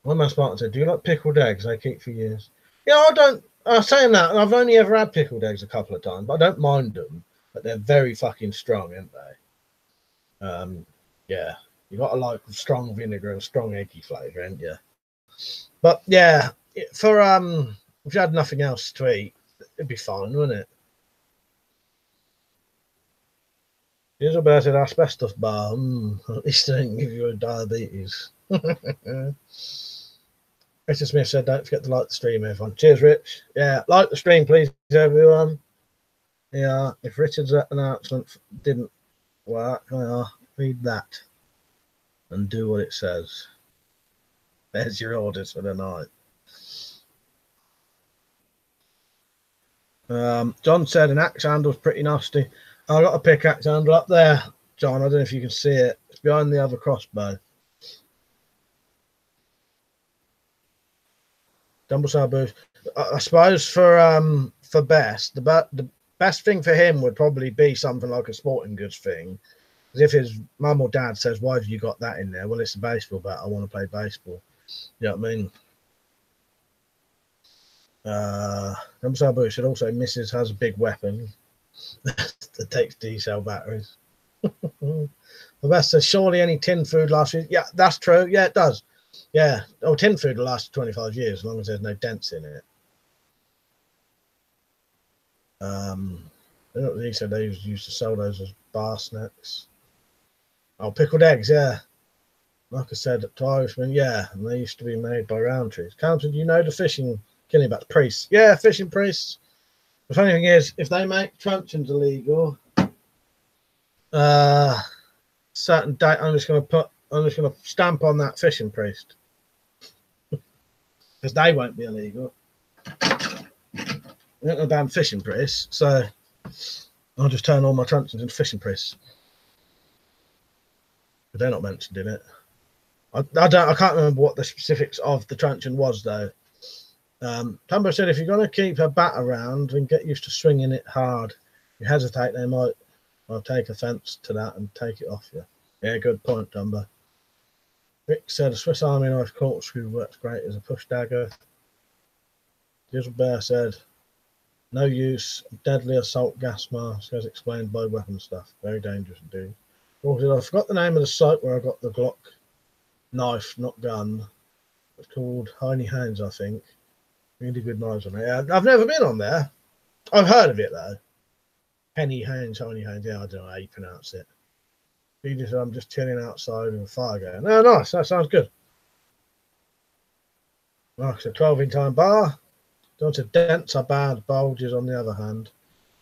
One man Spartan said, do you like pickled eggs? They keep for years. Yeah, I don't. Saying that, I've only ever had pickled eggs a couple of times, but I don't mind them. But they're very fucking strong, aren't they? Yeah, you got to like strong vinegar and strong eggy flavour, ain't you? But yeah, for if you had nothing else to eat, it'd be fine, wouldn't it? Isabel said asbestos bar. At least they didn't give you a diabetes. Richard Smith said, don't forget to like the stream, everyone. Cheers, Rich. Yeah, like the stream, please, everyone. Yeah, if Richard's announcement didn't work, read that and do what it says. There's your orders for the night. John said an axe handle's pretty nasty. I got a pickaxe handle up there, John. I don't know if you can see it. It's behind the other crossbow. Dumbleside boost. I suppose for best, the best thing for him would probably be something like a sporting goods thing. Because if his mum or dad says, "Why have you got that in there?" Well, it's a baseball bat. I want to play baseball. You know what I mean? Dumbleside boost said also Mrs. has a big weapon that takes D-cell batteries. The best says surely any tin food lasts. Yeah, that's true. Yeah, it does. Yeah. Oh, tin food will last 25 years as long as there's no dents in it. He said they used to sell those as bar snacks. Oh, pickled eggs, yeah. Like I said to Irishmen, yeah, and they used to be made by Roundtrees. Counted, you know the fishing killing bats, priests. Yeah, fishing priests. The funny thing is, if they make truncheons illegal, certain date, I'm just going to stamp on that fishing priest because they won't be illegal. They're not going to ban fishing priests, so I'll just turn all my truncheons into fishing priests. But they're not mentioned in it. I can't remember what the specifics of the truncheon was though. Tumbo said if you're going to keep a bat around and get used to swinging it hard, you hesitate, they might take offence to that and take it off you. Yeah, good point, Tumbo. Rick said a Swiss Army knife corkscrew works great as a push dagger. Dizzle Bear said no use, deadly assault gas mask as explained by weapon stuff. Very dangerous indeed. I forgot the name of the site where I got the Glock knife, not gun. It's called Heiny Hands, I think. Really good knives on it. I've never been on there. I've heard of it though. Heiny Hands. Yeah, I don't know how you pronounce it. I'm just chilling outside with a fire going. Oh, nice. That sounds good. Mark's a 12-inch iron bar. Don't say dents are bad. Bulges, on the other hand.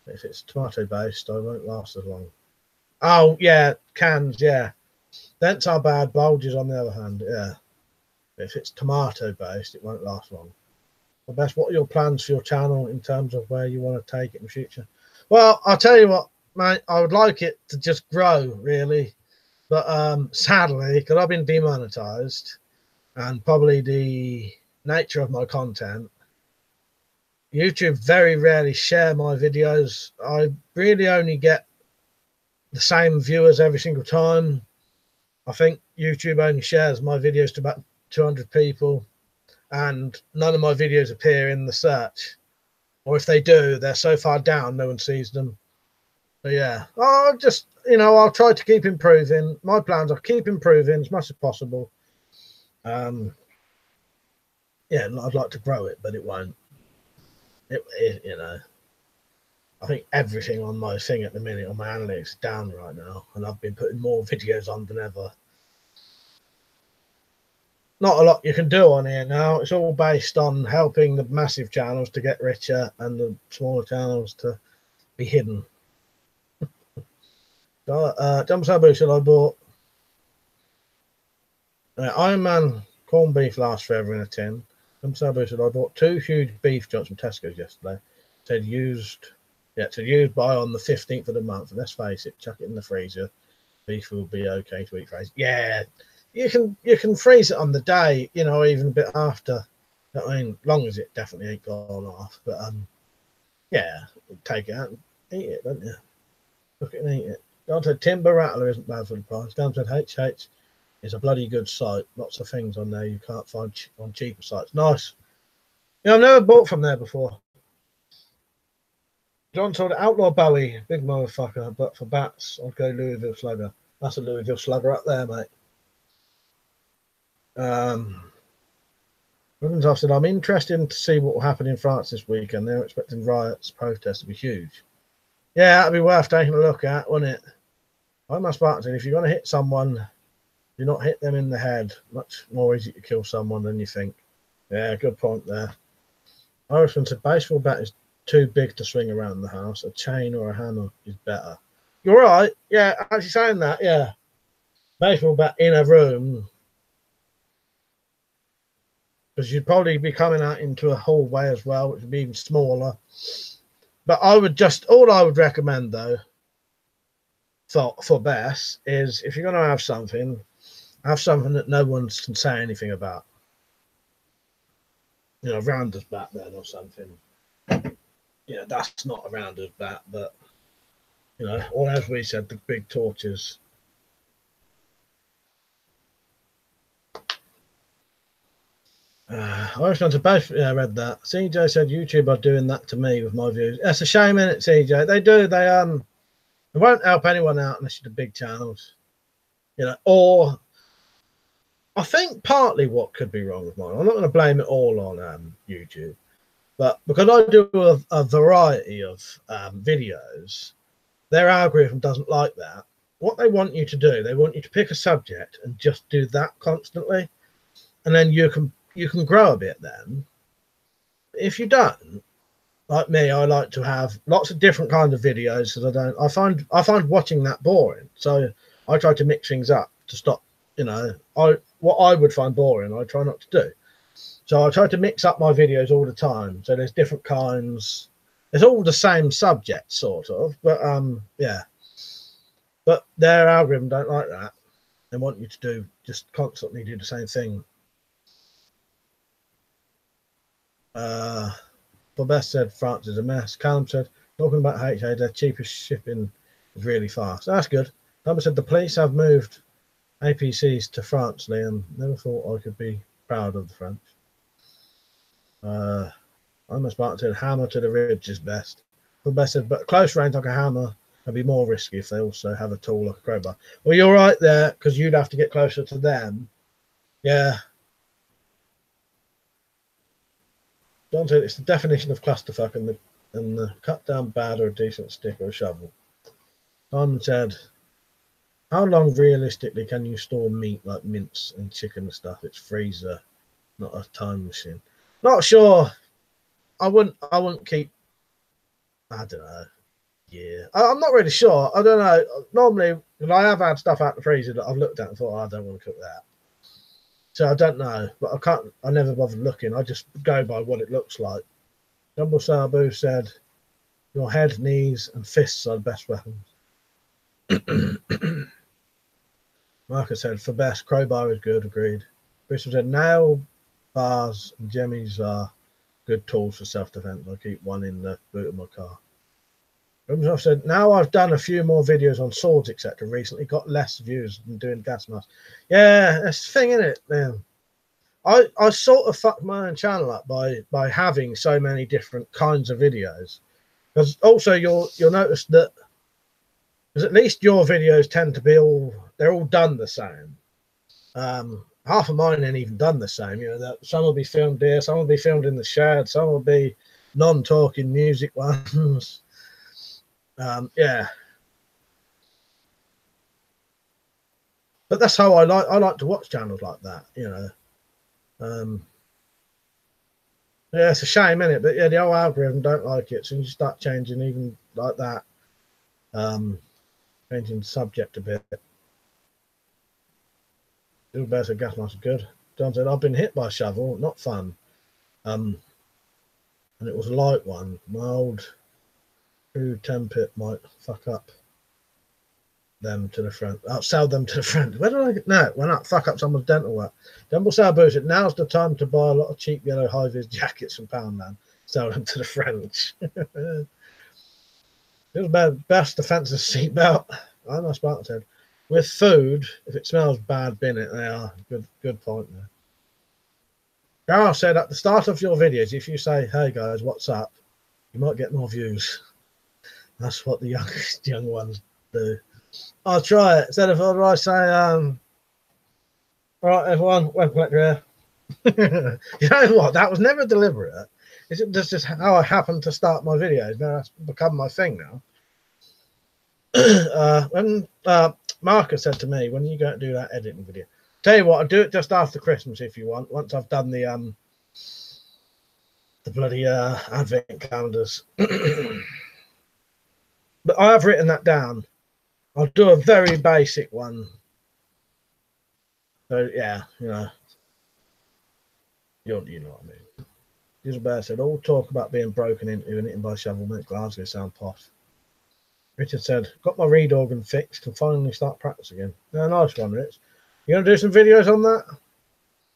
If it's tomato based, I won't last as long. Oh, yeah. Cans, yeah. Dents are bad. Bulges, on the other hand, yeah. If it's tomato based, it won't last long. Well, Bess, what are your plans for your channel in terms of where you want to take it in the future? Well, I'll tell you what, mate, I would like it to just grow, really. But sadly, because I've been demonetized, and probably the nature of my content, YouTube very rarely share my videos. I really only get the same viewers every single time. I think YouTube only shares my videos to about 200 people, and none of my videos appear in the search. Or if they do, they're so far down, no one sees them. So yeah, I'll just, I'll try to keep improving. My plans are keep improving as much as possible. Yeah, I'd like to grow it, but it won't. I think everything on my thing at the minute on my analytics is down right now, and I've been putting more videos on than ever. Not a lot you can do on here now. It's all based on helping the massive channels to get richer and the smaller channels to be hidden. Jump Sabu said I bought Iron Man corned beef lasts forever in a tin. Jump Sabu said I bought 2 huge beef joints from Tesco's yesterday. Said used by on the 15th of the month. And let's face it, chuck it in the freezer. Beef will be okay to eat freeze. Yeah, you can freeze it on the day, even a bit after. I mean, long as it definitely ain't gone off. But yeah, take it out and eat it, don't you? Cook it and eat it. Don said Timber Rattler isn't bad for the price. Dan said HH is a bloody good site. Lots of things on there you can't find on cheaper sites. Nice. I've never bought from there before. John told Outlaw Bowie, big motherfucker, but for bats, I'd go Louisville Slugger. That's a Louisville Slugger up there, mate. Ruben's said, I'm interested to see what will happen in France this weekend. They're expecting riots, protests to be huge. Yeah, that'd be worth taking a look at, wouldn't it? I'm a Spartan. If you're going to hit someone, do not hit them in the head. Much more easy to kill someone than you think. Yeah, good point there. Irishman said, baseball bat is too big to swing around the house. A chain or a hammer is better. You're right. Yeah, actually saying that, yeah. Baseball bat in a room, because you'd probably be coming out into a hallway as well, which would be even smaller. But all I would recommend though, for best, is if you're going to have something that no one can say anything about. Rounder's bat then or something. That's not a rounder's bat, but or as we said, the big torches. I was trying to both. Yeah, I read that. CJ said YouTube are doing that to me with my views. That's a shame, isn't it, CJ? They do. They won't help anyone out unless you're the big channels. Or I think partly what could be wrong with mine. I'm not going to blame it all on YouTube, but because I do a variety of videos, their algorithm doesn't like that. What they want you to do, they want you to pick a subject and just do that constantly, and then you can grow a bit then. If you don't, like me, I like to have lots of different kinds of videos because I find watching that boring. So I try to mix things up to stop, what I would find boring, I try not to do. So I try to mix up my videos all the time. So there's different kinds. It's all the same subject, sort of, but yeah. But their algorithm don't like that. They want you to just constantly do the same thing. Best said France is a mess. Callum said, talking about HA, their cheapest shipping is really fast. That's good. Number said the police have moved APCs to France, Liam. Never thought I could be proud of the French. I'm a Spartan said hammer to the ribs is best. Best said, but close range like a hammer can be more risky if they also have a tool like a crowbar. Well, you're right there, because you'd have to get closer to them. Yeah. John said it's the definition of clusterfuck, and the cut down bad or a decent stick or a shovel. Simon said, how long realistically can you store meat like mince and chicken and stuff? It's freezer, not a time machine. Not sure. I wouldn't keep. I don't know. Yeah, I'm not really sure. I don't know. Normally, I have had stuff out the freezer that I've looked at and thought, I don't want to cook that. So I don't know, but I never bothered looking. I just go by what it looks like. Jumbo Sabu said, your head, knees, and fists are the best weapons. Marcus said, for best, crowbar is good, agreed. Bristol said nail bars and jemmies are good tools for self-defense. I keep one in the boot of my car. I said, now I've done a few more videos on swords, etc. recently, got less views than doing gas masks. Yeah, that's the thing, isn't it, man? I sort of fucked my own channel up by having so many different kinds of videos. Because also you'll notice that, because at least your videos tend to be they're all done the same. Half of mine ain't even done the same. You know, that some will be filmed here, some will be filmed in the shed, some will be non-talking music ones. Yeah, but that's how I like to watch channels like that, you know. Yeah, it's a shame, isn't it? But yeah, the whole algorithm don't like it, so you start changing even like that, changing the subject a bit. Little Bear said gas mask is good. John said I've been hit by a shovel, not fun, and it was a light one. My old true 10 pit might fuck up them to the front. I'll sell them to the front. Where did I get? No, why not fuck up someone's dental work? Dumble Sale Bullshit. Now's the time to buy a lot of cheap yellow high-vis jackets from Poundland. Sell them to the French. It was about best defensive seatbelt. I know Spartan said. With food, if it smells bad, bin it. They are good point there. Carl said at the start of your videos, if you say, "Hey guys, what's up?" you might get more views. That's what the young ones do. I'll try it. Instead of I say, all right, everyone, WeaponCollector here. You know what? That was never deliberate. It's just how I happen to start my videos. Now that's become my thing now. When Marcus said to me, when you go to do that editing video, tell you what, I'll do it just after Christmas if you want. Once I've done the bloody advent calendars. But I have written that down. I'll do a very basic one. So yeah, you know what I mean. Isabel said, all talk about being broken into and eaten by a shovel makes Glasgow sound posh. Richard said, got my reed organ fixed, can finally start practice again. Yeah, nice one, Rich. You gonna do some videos on that?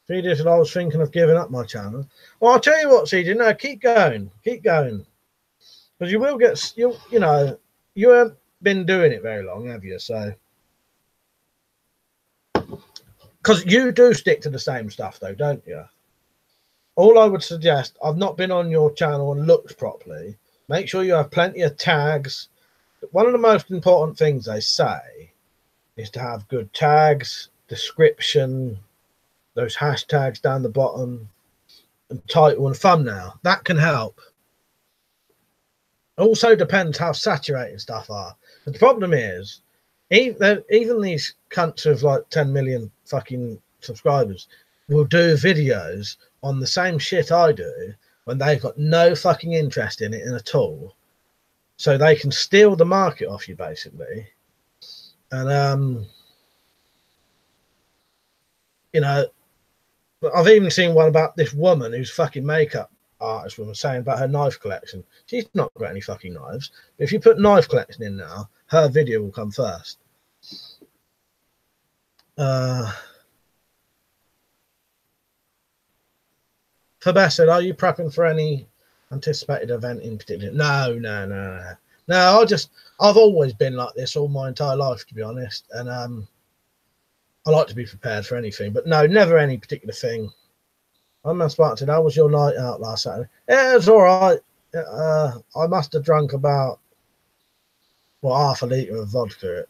CJ said, I was thinking of giving up my channel. Well, I'll tell you what, CJ, no, keep going. Because you will get, you know, you haven't been doing it very long, have you? So, because you do stick to the same stuff, though, don't you? All I would suggest, I've not been on your channel and looked properly. Make sure you have plenty of tags. One of the most important things they say is to have good tags, description, those hashtags down the bottom, and title and thumbnail. That can help. Also depends how saturated stuff are. But the problem is, even these cunts of like 10 million fucking subscribers will do videos on the same shit I do when they've got no fucking interest in it at all. So they can steal the market off you, basically. And, you know, I've even seen one about this woman who's fucking makeup artist woman saying about her knife collection. She's not got any fucking knives. But if you put knife collection in now, her video will come first. Fabess said, are you prepping for any anticipated event in particular? No. I've always been like this all my entire life, to be honest. And I like to be prepared for anything, but no, never any particular thing. I'm not Spartan said, how was your night out last Saturday? Yeah, it was all right. I must have drunk about, well, half a litre of vodka,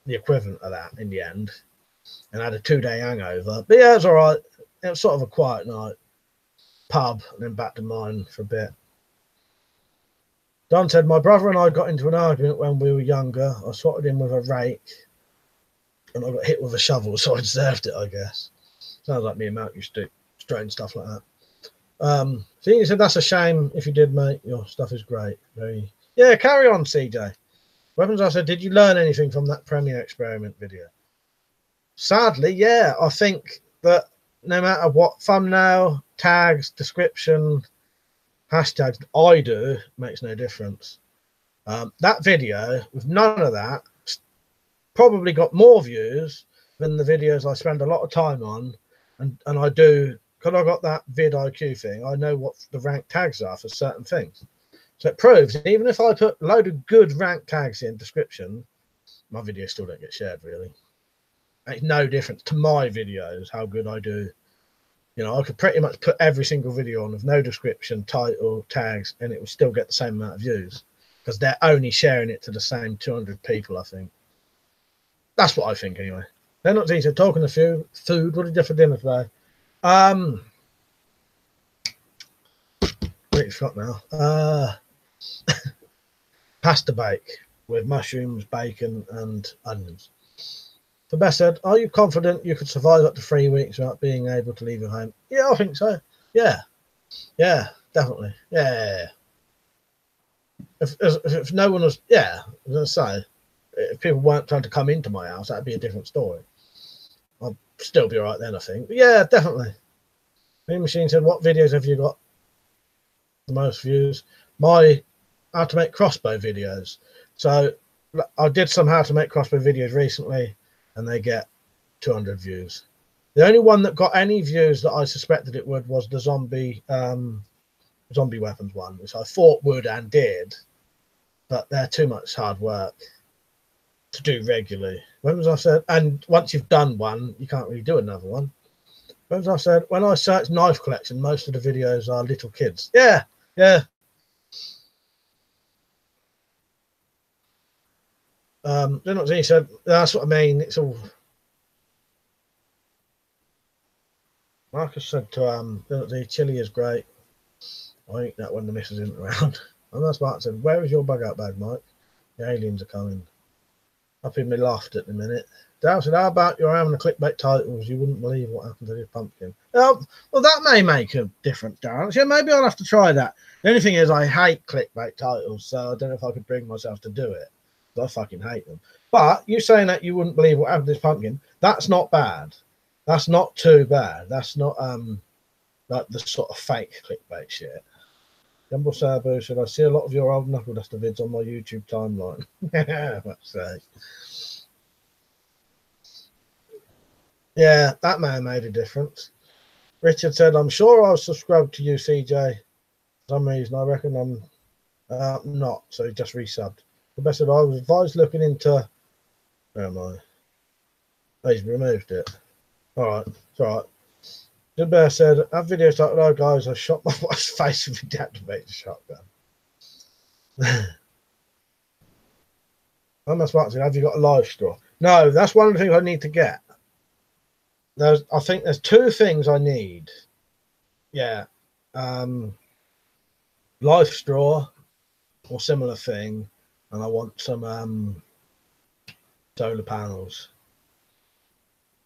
the equivalent of that in the end, and had a 2-day hangover. But yeah, it was all right. It was sort of a quiet night. Pub, and then back to mine for a bit. Don said, my brother and I got into an argument when we were younger. I swatted him with a rake, and I got hit with a shovel, so I deserved it, I guess. Sounds like me and Matt used to do straight and stuff like that. So he said, that's a shame if you did, mate. Your stuff is great. Yeah, carry on, CJ. Weapons, I said, did you learn anything from that Premiere experiment video? Sadly, yeah. I think that no matter what thumbnail, tags, description, hashtags I do, makes no difference. That video, with none of that, probably got more views than the videos I spend a lot of time on and I do, because I got that vidIQ thing, I know what the rank tags are for certain things. So it proves, even if I put a load of good rank tags in description, my videos still don't get shared, really. It's no difference to my videos how good I do. You know, I could pretty much put every single video on with no description, title, tags, and it would still get the same amount of views because they're only sharing it to the same 200 people, I think. That's what I think, anyway. They're not easy. Talking to food. What did you have for dinner today? What have got now? Pasta bake with mushrooms, bacon, and onions. The best said, are you confident you could survive up to 3 weeks without being able to leave your home? Yeah, I think so. Yeah, definitely. Yeah. If no one was, I was going to say, if people weren't trying to come into my house, that'd be a different story. I'd still be all right then, I think. But yeah, definitely. Me Machine said, what videos have you got the most views? My how to make crossbow videos. So I did some how to make crossbow videos recently, and they get 200 views. The only one that got any views that I suspected it would was the zombie weapons one, which I thought would and did, but they're too much hard work to do regularly. When was I said, and once you've done one, you can't really do another one. When was I said, when I search knife collection, most of the videos are little kids. Yeah. He said, that's what I mean. It's all. Marcus said to chili is great. I eat that when the missus isn't around. And that's Mark said, where is your bug out bag, Mike? The aliens are coming. Up in my loft at the minute. Dale said, how about you're having the clickbait titles? You wouldn't believe what happened to this pumpkin. Well, that may make a difference, Darren. Yeah, maybe I'll have to try that. The only thing is I hate clickbait titles, so I don't know if I could bring myself to do it. I fucking hate them. But you saying that you wouldn't believe what happened to this pumpkin, that's not bad. That's not too bad. That's not like the sort of fake clickbait shit. Jumbo Sabu said, I see a lot of your old knuckle duster vids on my YouTube timeline. Yeah, that may have made a difference. Richard said, I'm sure I was subscribed to you, CJ. For some reason, I reckon I'm not. So he just resubbed. The best said, I was advised looking into. Where am I? Oh, he's removed it. All right, it's all right. The bear said, have videos like, oh, guys, I shot my wife's face with a deactivated shotgun. I'm not smart. Have you got a live straw? No, that's one of the things I need to get. I think there's two things I need. Yeah. Live straw or similar thing. And I want some solar panels.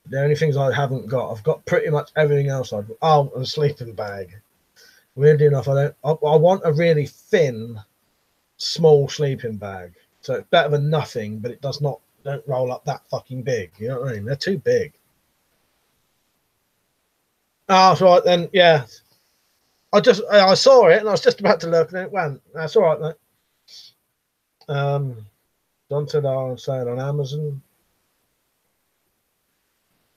The only things I haven't got, I've got pretty much everything else. And a sleeping bag. Weirdly enough, I want a really thin, small sleeping bag. So it's better than nothing, but it don't roll up that fucking big. You know what I mean? They're too big. Oh, that's right then. Yeah, I saw it and I was just about to look and it went. That's all right, mate. John said I'll say it on Amazon.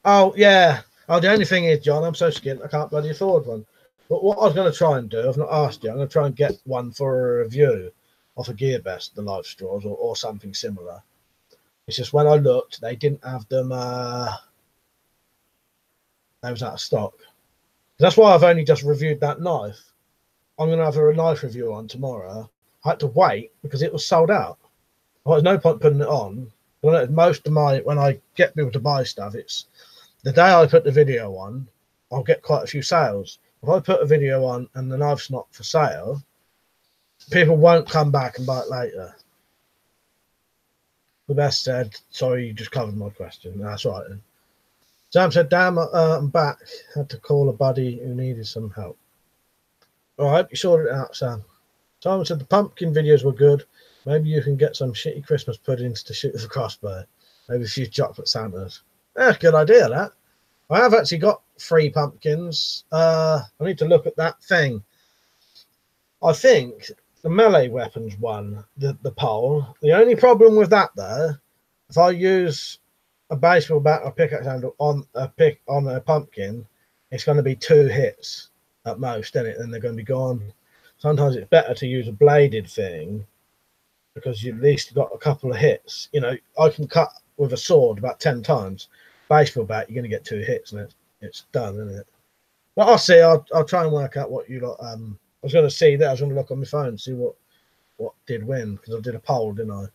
Oh yeah. Oh, the only thing is, John, I'm so skint I can't bloody afford one. But what I was going to try and do, I've not asked you. I'm going to try and get one for a review off of GearBest, the live straws or something similar. It's just when I looked, they didn't have them. They was out of stock. That's why I've only just reviewed that knife. I'm going to have a knife review on tomorrow. I had to wait because it was sold out. Well, there's no point putting it on. Most of when I get people to buy stuff, it's the day I put the video on, I'll get quite a few sales. If I put a video on and the knife's not for sale, people won't come back and buy it later. The best said, sorry, you just covered my question. That's right then. Sam said, damn, I'm back. Had to call a buddy who needed some help. All right, you sorted it out, Sam. Simon said the pumpkin videos were good. Maybe you can get some shitty Christmas puddings to shoot with a crossbow. Maybe a few chocolate Santas. Yeah, good idea, that. I have actually got 3 pumpkins. I need to look at that thing. I think the melee weapons one, the pole. The only problem with that, though, if I use a baseball bat or pickaxe handle on a pumpkin, it's going to be 2 hits at most, isn't it? Then they're going to be gone. Sometimes it's better to use a bladed thing because you at least got a couple of hits. You know, I can cut with a sword about 10 times. Baseball bat, you're going to get 2 hits and it's done, isn't it? But I'll see. I'll try and work out what you got. I was going to see that. I was going to look on my phone and see what did win because I did a poll, didn't I?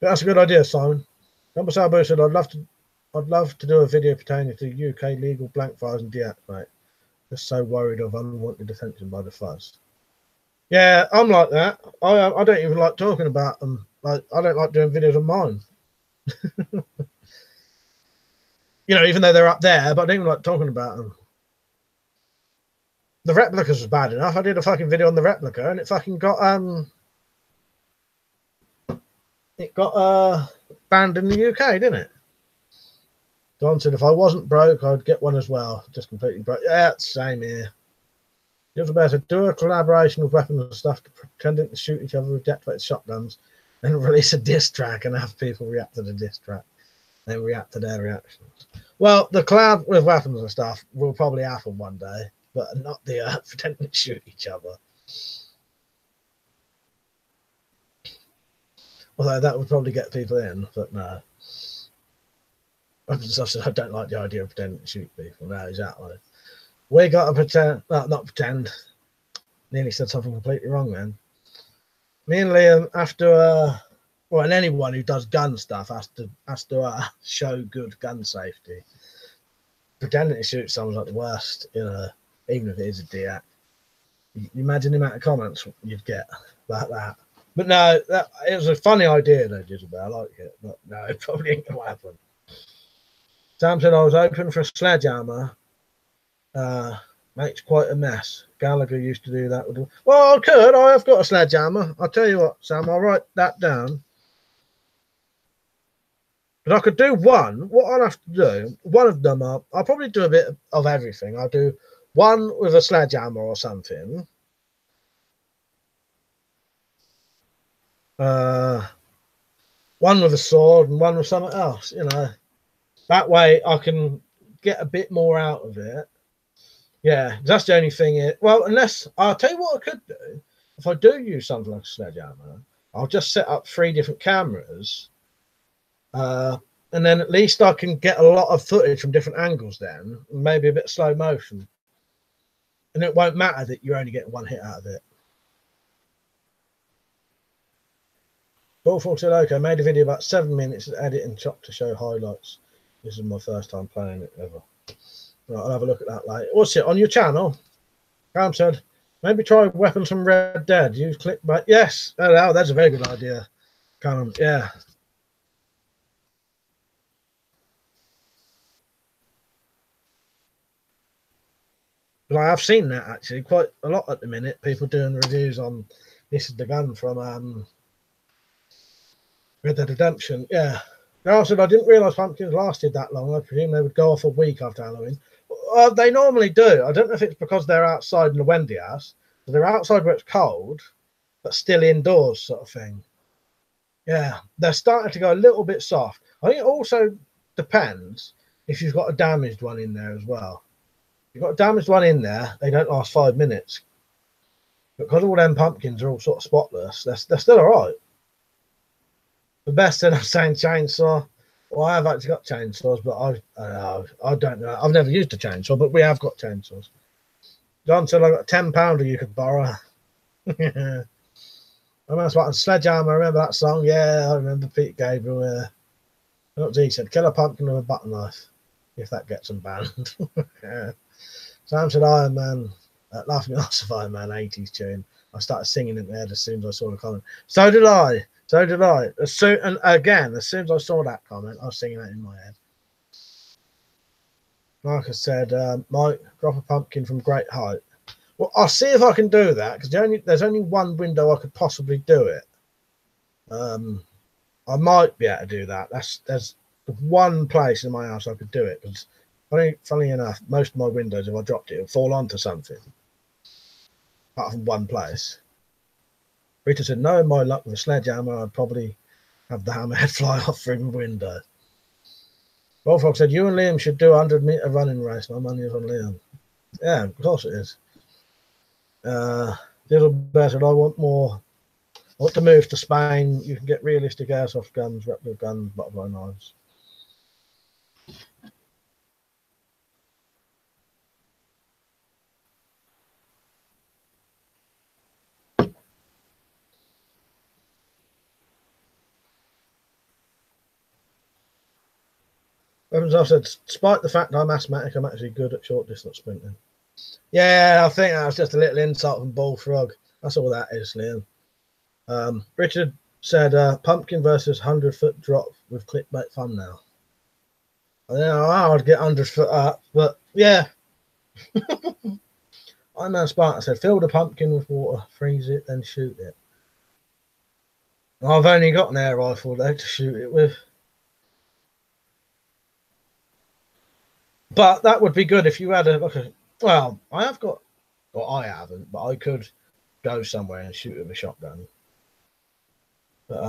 But that's a good idea, Simon. Number Salbo said, I'd love to do a video pertaining to UK legal blank fires and deactivate. Just so worried of unwanted attention by the fuzz. Yeah, I'm like that. I don't even like talking about them. Like, I don't like doing videos of mine. You know, even though they're up there, but I don't even like talking about them. The replicas was bad enough. I did a fucking video on the replica and it fucking got banned in the UK, didn't it? Don said if I wasn't broke, I'd get one as well. Just completely broke. Yeah, it's the same here. It was about to do a collaboration with weapons and stuff, pretending to shoot each other with deactivated shotguns, then release a diss track and have people react to the diss track, then react to their reactions. Well, the collab with weapons and stuff will probably happen one day, but not the pretending to shoot each other. Although that would probably get people in, but no. Weapons and stuff, I don't like the idea of pretending to shoot people. No, exactly. We got to pretend, no, not pretend. Nearly said something completely wrong then. Me and Liam have to, well, and anyone who does gun stuff has to show good gun safety. Pretending to shoot someone's like the worst, you know, even if it is a deac. You imagine the amount of comments you'd get about that. But no, it was a funny idea though, Jezebel. I like it, but no, it probably ain't gonna happen. Sam said I was open for a sledgehammer. Makes quite a mess. Gallagher used to do that with him. Well, I have got a sledgehammer. I'll tell you what, Sam, I'll write that down. But I could do one. What I'll have to do, one of them, I'll probably do a bit of everything. I'll do one with a sledgehammer or something. One with a sword and one with something else, you know. That way I can get a bit more out of it. Yeah, that's the only thing. Well, unless, I'll tell you what I could do. If I do use something like a sledgehammer, I'll just set up 3 different cameras. And then at least I can get a lot of footage from different angles then. Maybe a bit of slow motion. And it won't matter that you're only getting 1 hit out of it. Bullfrog said, okay, I made a video about 7 minutes of edit and chop to show highlights. This is my first time playing it ever. Right, I'll have a look at that later. What's it on your channel? Cam said, maybe try weapons from Red Dead. Use clickbait. Yes. Oh, that's a very good idea. Cam, yeah. But I have seen that actually quite a lot at the minute. People doing reviews on This Is the Gun from Red Dead Redemption. Yeah. Now I said I didn't realise pumpkins lasted that long. I presume they would go off a week after Halloween. They normally do. I don't know if it's because they're outside in the Wendy house. They're outside where it's cold, but still indoors sort of thing. Yeah, they're starting to go a little bit soft. I think it also depends if you've got a damaged one in there as well. If you've got a damaged one in there, they don't last 5 minutes. Because all them pumpkins are all sort of spotless, they're still all right. The best thing I'm saying chainsaw. Well, I have actually got chainsaws, but I don't know. I've never used a chainsaw, but we have got chainsaws. John said I got a £10 you could borrow. Yeah. I remember about a sledgehammer. I remember that song. Yeah, I remember Pete Gabriel. Yeah. What he said? Kill a pumpkin with a butter knife. If that gets them banned. Yeah. Sam said Iron Man. Laughing at of Iron Man 80s tune. I started singing it there as soon as I saw the comment. So did I. So did I. And again, as soon as I saw that comment, I was singing that in my head. Marcus said, Mike, drop a pumpkin from great height. Well, I'll see if I can do that, because there's only one window I could possibly do it. I might be able to do that. There's one place in my house I could do it, because funny enough, most of my windows, if I dropped it, it would fall onto something. Apart from one place. Rita said, knowing my luck with a sledgehammer, I'd probably have the hammerhead fly off through the window. Bullfrog said, you and Liam should do a 100-meter running race. My money is on Liam. Yeah, of course it is. Little Bear said, I want to move to Spain. You can get realistic airsoft guns, replica guns, butterfly knives. Weapons Off said, despite the fact I'm asthmatic, I'm actually good at short distance sprinting. Yeah, I think that was just a little insult from Bullfrog. That's all that is, Liam. Richard said, pumpkin versus 100-foot drop with clickbait thumbnail. I don't know how I'd get 100-foot up, but yeah. I'm Man Spartan said, fill the pumpkin with water, freeze it, then shoot it. I've only got an air rifle though to shoot it with. But that would be good if you had well, I have got, well, I haven't, but I could go somewhere and shoot with a shotgun. But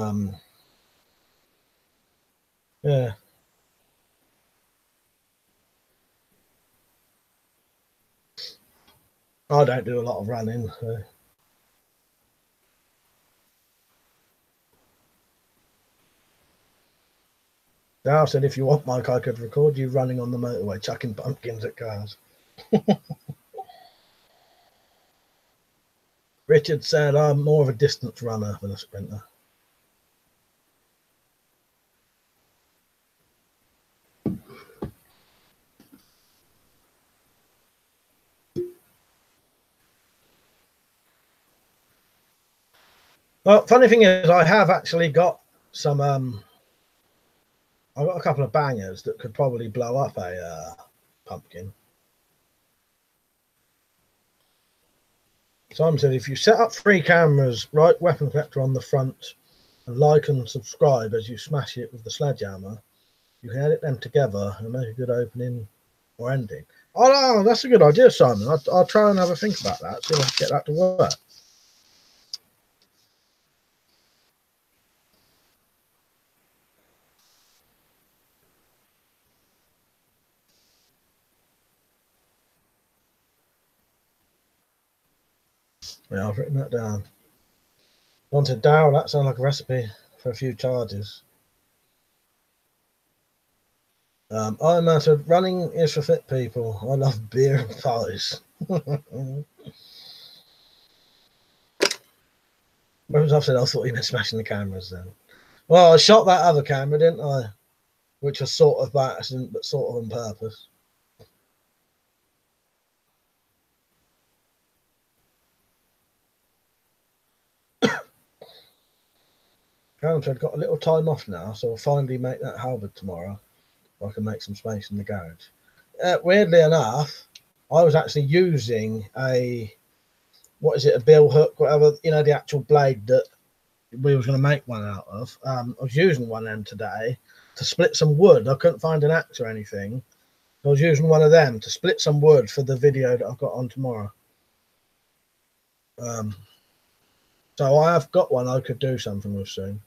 yeah. I don't do a lot of running. So. Dal said, if you want, Mike, I could record you running on the motorway, chucking pumpkins at cars. Richard said, I'm more of a distance runner than a sprinter. Well, funny thing is, I have actually got some, I've got a couple of bangers that could probably blow up a pumpkin. Simon said, if you set up 3 cameras, write WeaponCollector on the front, and like and subscribe as you smash it with the sledgehammer, you can edit them together and make a good opening or ending. Oh, no, that's a good idea, Simon. I'll try and have a think about that, see if I can get that to work. Yeah, I've written that down. Wanted Darryl, that sounds like a recipe for a few charges. I said, running is for fit people. I love beer and pies. Whereas I've said, I thought you meant smashing the cameras then. Well, I shot that other camera, didn't I? Which was sort of by accident, but sort of on purpose. Callum said, got a little time off now, so I'll finally make that halberd tomorrow. I can make some space in the garage. Weirdly enough, I was actually using a bill hook, whatever, you know, the actual blade that we was going to make one out of. I was using one of them today to split some wood. I couldn't find an axe or anything. I was using one of them to split some wood for the video that I've got on tomorrow. So I have got one I could do something with soon.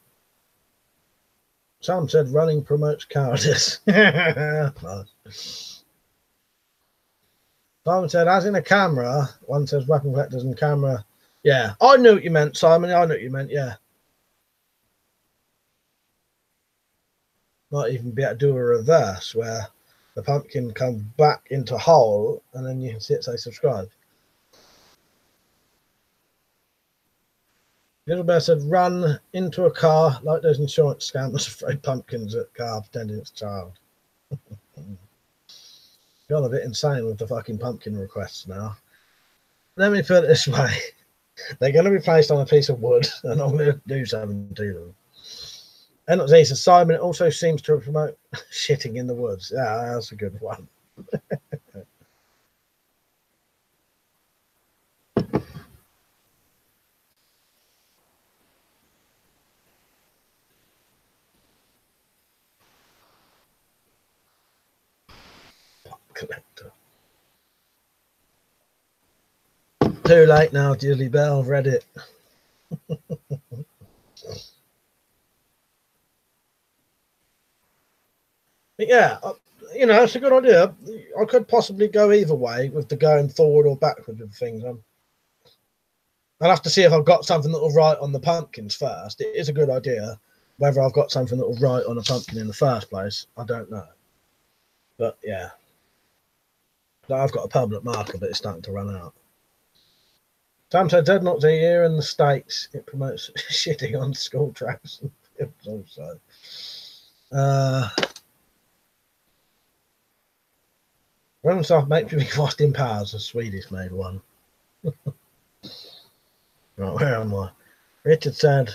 Sam said running promotes cowardice. Nice. Simon said, as in a camera, one says weapon collectors and camera. Yeah, I knew what you meant, Simon. I knew what you meant, yeah. Might even be able to do a reverse where the pumpkin comes back into a hole and then you can see it say subscribe. Little Bear said, run into a car like those insurance scammers throw pumpkins at car pretending it's a child. Gone a bit insane with the fucking pumpkin requests now. Let me put it this way. They're going to be placed on a piece of wood and I'm going to do something to them. 𝐿𝐿 says, Simon, it also seems to promote shitting in the woods. Yeah, that's a good one. Collector. Too late now, Julie Bell. I've read it. But yeah, you know, it's a good idea. I could possibly go either way with the going forward or backward with things. I'll have to see if I've got something that will write on the pumpkins first. It is a good idea. Whether I've got something that will write on a pumpkin in the first place, I don't know. But yeah, I've got a permanent marker, but it's starting to run out. Sam said dreadnoughts are here in the States. It promotes shitting on school tracks and fields also. Roman stuff makes me fast in powers. A Swedish made one. Right, where am I? Richard said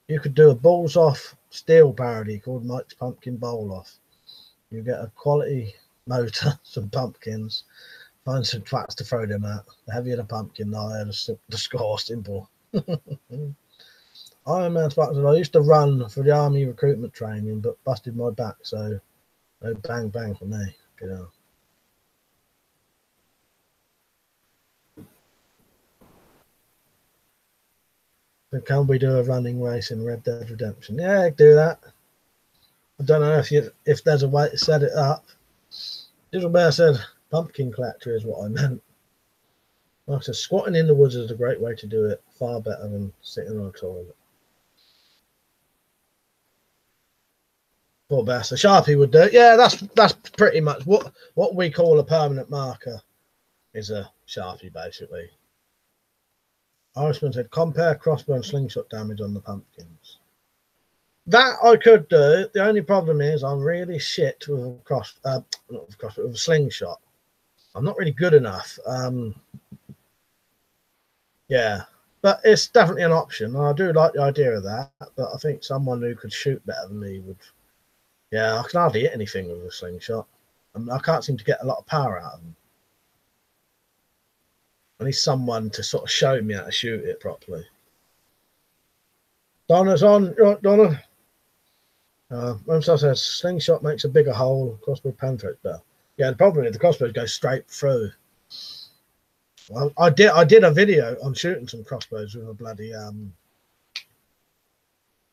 you could do a balls off steel parody called Mike's Pumpkin Bowl Off. You get a quality motor, some pumpkins, find some twats to throw them at. The heavier the pumpkin, the higher the score. Simple. Iron Man Spartans. I used to run for the army recruitment training, but busted my back, so no bang bang for me. You know. So can we do a running race in Red Dead Redemption? Yeah, do that. I don't know if there's a way to set it up. Digital Bear said pumpkin collector is what I meant. Like I said, squatting in the woods is a great way to do it. Far better than sitting on a toilet. Poor bastard. Sharpie would do it. Yeah, that's pretty much what we call a permanent marker is a Sharpie, basically. Irishman said, compare crossbow and slingshot damage on the pumpkins. That I could do. The only problem is I'm really shit with a with a slingshot. I'm not really good enough. Yeah, but it's definitely an option. And I do like the idea of that. But I think someone who could shoot better than me would. Yeah, I can hardly hit anything with a slingshot. I can't seem to get a lot of power out of them. I need someone to sort of show me how to shoot it properly. Donna's on. Right, Donna. Ramsar says slingshot makes a bigger hole. Crossbow penetrates better. Yeah, the problem is the crossbows go straight through. Well, I did a video on shooting some crossbows with a bloody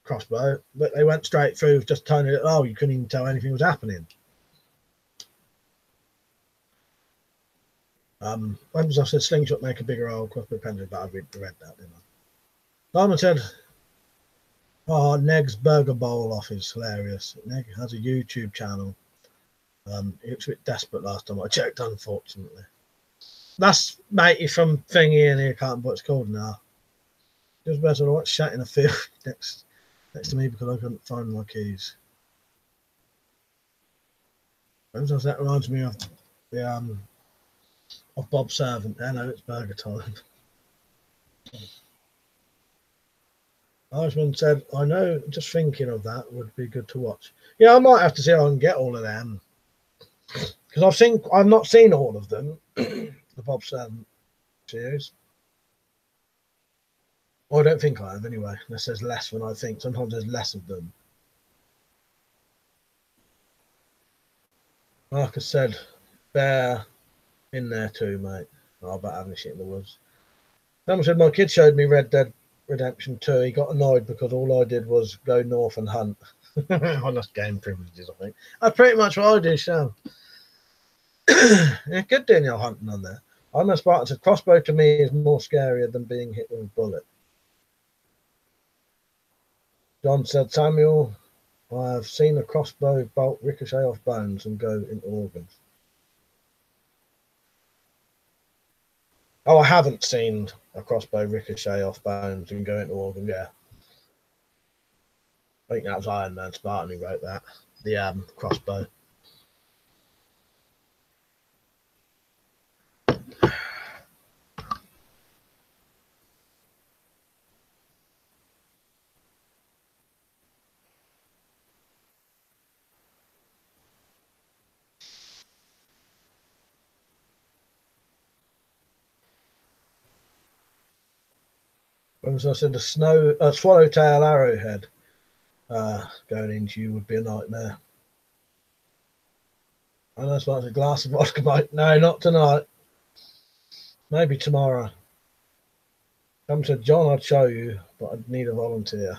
crossbow, but they went straight through. Just turning it. Oh, you couldn't even tell anything was happening. Ramsar said slingshot make a bigger hole. Crossbow penetrates better. I read that, didn't I? Diamond said, oh, Neg's Burger Bowl Off is hilarious. Neg has a YouTube channel. He was a bit desperate last time I checked, unfortunately. That's matey from Thingy, and I can't remember what it's called now. Just better to watch Shat in a field next to me because I couldn't find my keys. Sometimes that reminds me of the of Bob Servant. I know it's burger time. Irishman said, I know, just thinking of that would be good to watch. Yeah, I might have to see if I can get all of them. Because I've not seen all of them, the Bob Servant series. I don't think I have anyway, unless there's less than I think. Sometimes there's less of them. Marcus said, bear in there too, mate. Oh, about having shit in the woods. Someone said, my kid showed me Red Dead Redemption 2. He got annoyed because all I did was go north and hunt. I lost game privileges, I think. That's pretty much what I do, Sam. Yeah, good doing your hunting on there. I'm a Spartan. Said crossbow to me is more scarier than being hit with a bullet. John said, Samuel, I have seen a crossbow bolt ricochet off bones and go into organs. Oh, I haven't seen a crossbow ricochet off bones and go into organs. Yeah. I think that was Iron Man Spartan who wrote that. The crossbow. As I said, the swallowtail arrowhead going into you would be a nightmare. I know it's like a glass of vodka, mate. No, not tonight. Maybe tomorrow. Someone said, John, I'd show you, but I'd need a volunteer.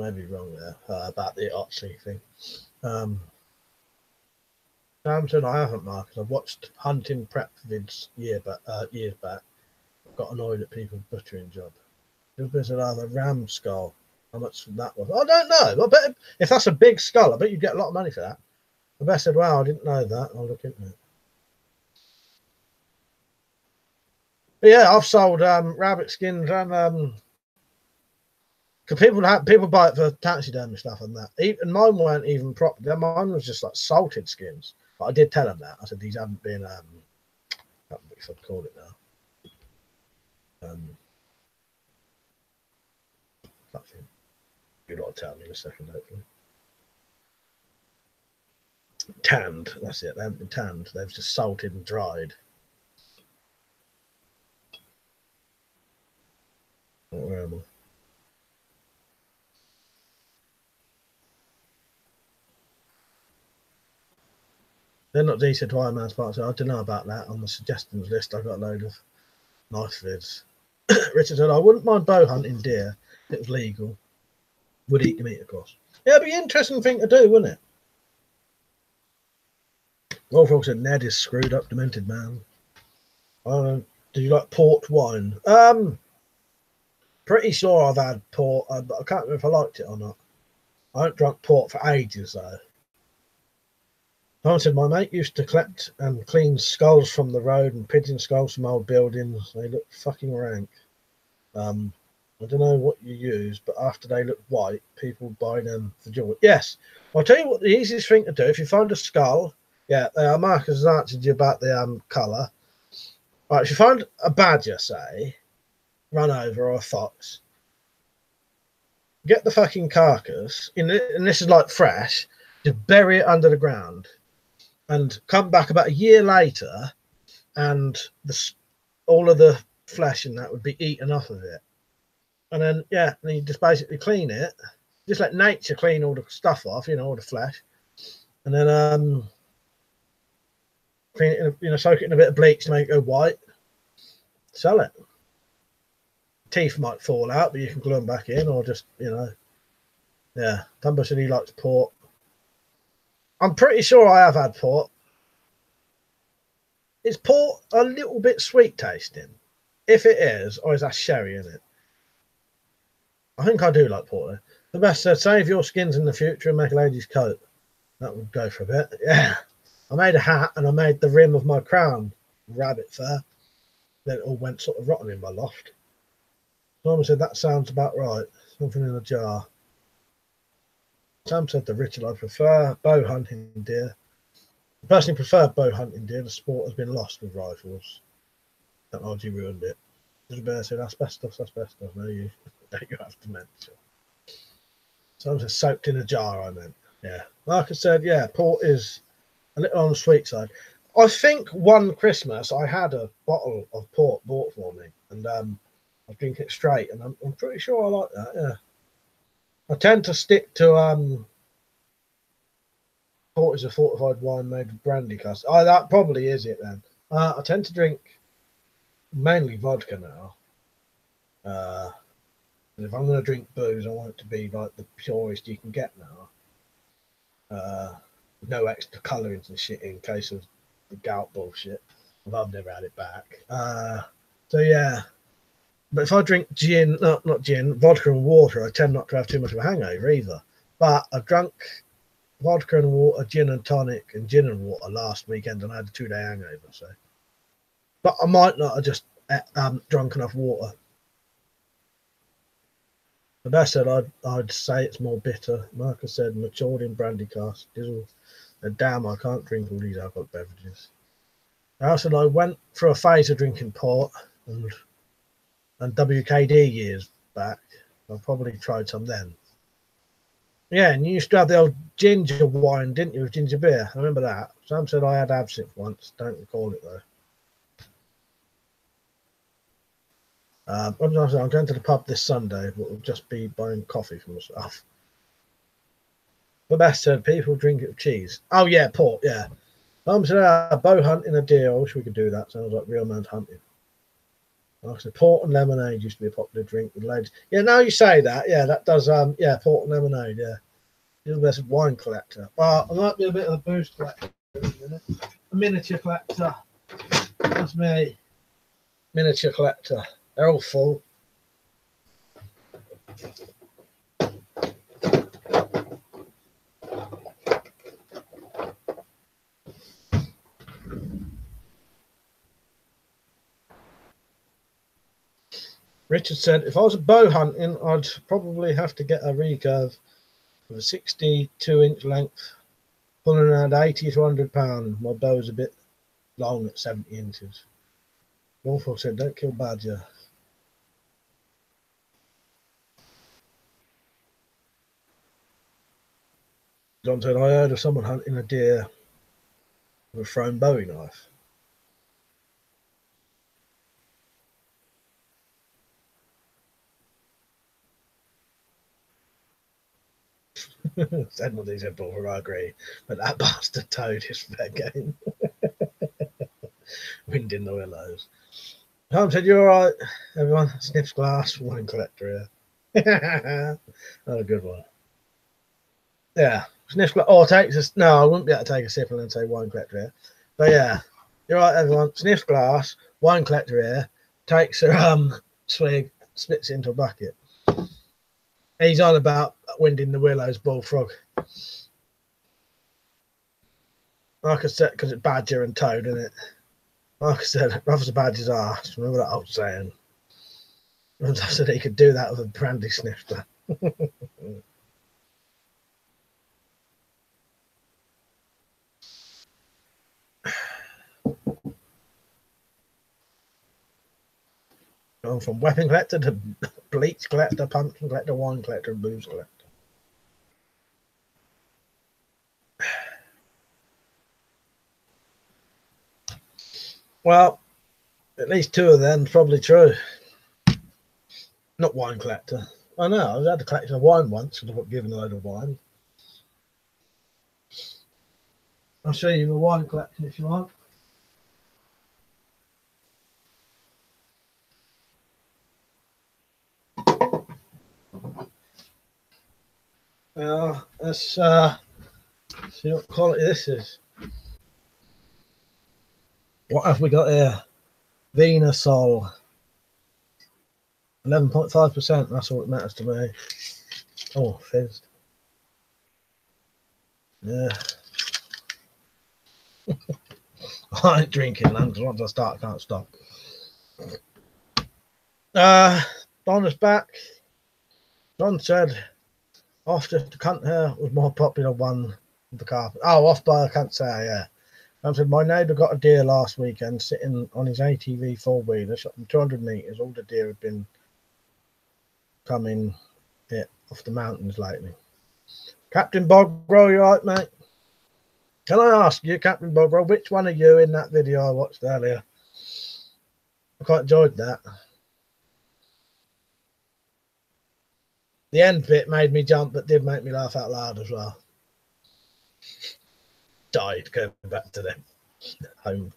maybe wrong there about the Oxley thing. Samson, I haven't, Marcus. I've watched hunting prep vids years back. I've got annoyed at people butchering job. There's another ram skull. How much that was? I don't know. I bet if that's a big skull, I bet you'd get a lot of money for that. I bet said, wow, I didn't know that. I'll look into it. But yeah, I've sold rabbit skins and because people buy it for taxidermy stuff and that. And mine weren't even proper. Mine was just like salted skins. But I did tell them that. I said these haven't been I can't remember if I'd call it now. Nothing. You'll not tell me in a second, hopefully. Tanned, that's it. They haven't been tanned. They've just salted and dried. Where am I? They're not decent to Iron Man's parts. I don't know about that. On the suggestions list, I got a load of knife vids. Richard said, I wouldn't mind bow hunting deer if it was legal. Would eat the meat, of course. Yeah, it'd be an interesting thing to do, wouldn't it? Wolfrock said, Ned is screwed up, demented man. Do you like port wine? Pretty sure I've had port, but I can't remember if I liked it or not. I haven't drunk port for ages, though. Someone said, my mate used to collect and clean skulls from the road and pigeon skulls from old buildings. They look fucking rank. I don't know what you use, but after they look white, people buy them for jewelry. Yes, I'll tell you what the easiest thing to do. If you find a skull, yeah, Marcus has answered you about the colour. Right, if you find a badger, say, run over, or a fox, get the fucking carcass, and this is like fresh, just bury it under the ground. And come back about a year later, and all of the flesh and that would be eaten off of it. And then, yeah, then you just basically clean it. Just let nature clean all the stuff off, you know, all the flesh. And then clean it, in soak it in a bit of bleach to make it go white. Sell it. Teeth might fall out, but you can glue them back in, or just, you know. Yeah, Tumbo said he likes port. I'm pretty sure I have had port. Is port a little bit sweet tasting? If it is, or is that sherry in it? I think I do like port. The best said, save your skins in the future and make a lady's coat. That would go for a bit. Yeah. I made a hat and I made the rim of my crown rabbit fur. Then it all went sort of rotten in my loft. Someone said, that sounds about right. Something in a jar. Sam said, the Richard I prefer bow hunting deer. I personally prefer bow hunting deer. The sport has been lost with rifles. Technology ruined it. The bear said, asbestos. No, you have to mention. Someone said, soaked in a jar, I meant. Yeah. Like I said, yeah, port is a little on the sweet side. I think one Christmas I had a bottle of port bought for me, and I drink it straight, and I'm pretty sure I like that, yeah. I tend to stick to port is a fortified wine made with brandy cask. Oh, that probably is it then. I tend to drink mainly vodka now. And if I'm going to drink booze, I want it to be like the purest you can get now. No extra colourings and shit in case of the gout bullshit. I've never had it back. So yeah. But if I drink gin, not gin, vodka and water, I tend not to have too much of a hangover either. But I drank vodka and water, gin and tonic, and gin and water last weekend, and I had a 2-day hangover. So, but I might not have just drunk enough water. The best said I'd say it's more bitter. Marcus said matured in brandy cask. And damn, I can't drink all these alcoholic beverages. I said I went through a phase of drinking port and WKD years back. I probably tried some then. Yeah, and you used to have the old ginger wine, didn't you, with ginger beer? I remember that. Sam said I had absinthe once. Don't recall it, though. I'm going to the pub this Sunday, but we'll just be buying coffee for myself. The best said people drink it with cheese. Oh, yeah, port, yeah. Sam said bow hunting a deer. I wish we could do that. Sounds like real man's hunting. Like port and lemonade used to be a popular drink with ladies. Yeah, now you say that, yeah, that does. Yeah, port and lemonade. Yeah, you're the best wine collector. But I might be a bit of a booze collector in a minute. A miniature collector. That's me. Miniature collector. They're all full. Richard said, if I was bow hunting, I'd probably have to get a recurve with a 62-inch length, pulling around 80 to 100 pounds. My bow is a bit long at 70 inches. Wolfhawk said, don't kill badger. John said, I heard of someone hunting a deer with a thrown bowie knife. Said what these said, I agree, but that bastard toad is fair game. Wind in the willows. Tom said, you're all right, everyone. Sniffs glass, wine collector here. Oh, a good one. Yeah, sniffs glass. Oh, takes us. No, I wouldn't be able to take a sip and then say wine collector here. But yeah, you're right, everyone. Sniffs glass, wine collector here. Takes a swig, spits it into a bucket. He's on about wind in the willows, bullfrog. Like I said, because it's badger and toad, isn't it? Like I said, rough as a badger's arse. Remember that old saying? I said he could do that with a brandy snifter. Going from weapon collector to bleach collector, pumpkin collector, wine collector, and booze collector. Well, at least two of them probably true. Not wine collector. I know, I had a collection of wine once because I got given a load of wine. I'll show you the wine collection if you want. Let's see what quality this is. What have we got here? Venusol. 11.5%. That's all that matters to me. Oh, fizzed. Yeah. I ain't drinking, man, because once I start, I can't stop. Don is back. Don said, after the 𝐻𝐻 was more popular one with the carpet. Oh, off by I can't say, yeah. I said, my neighbour got a deer last weekend sitting on his ATV four-wheeler, shot from 200 metres. All the deer had been coming off the mountains lately. Captain Bogro, you right, mate? Can I ask you, Captain Bogro, which one of you in that video I watched earlier? I quite enjoyed that. The end bit made me jump, but did make me laugh out loud as well. Died going back to them home,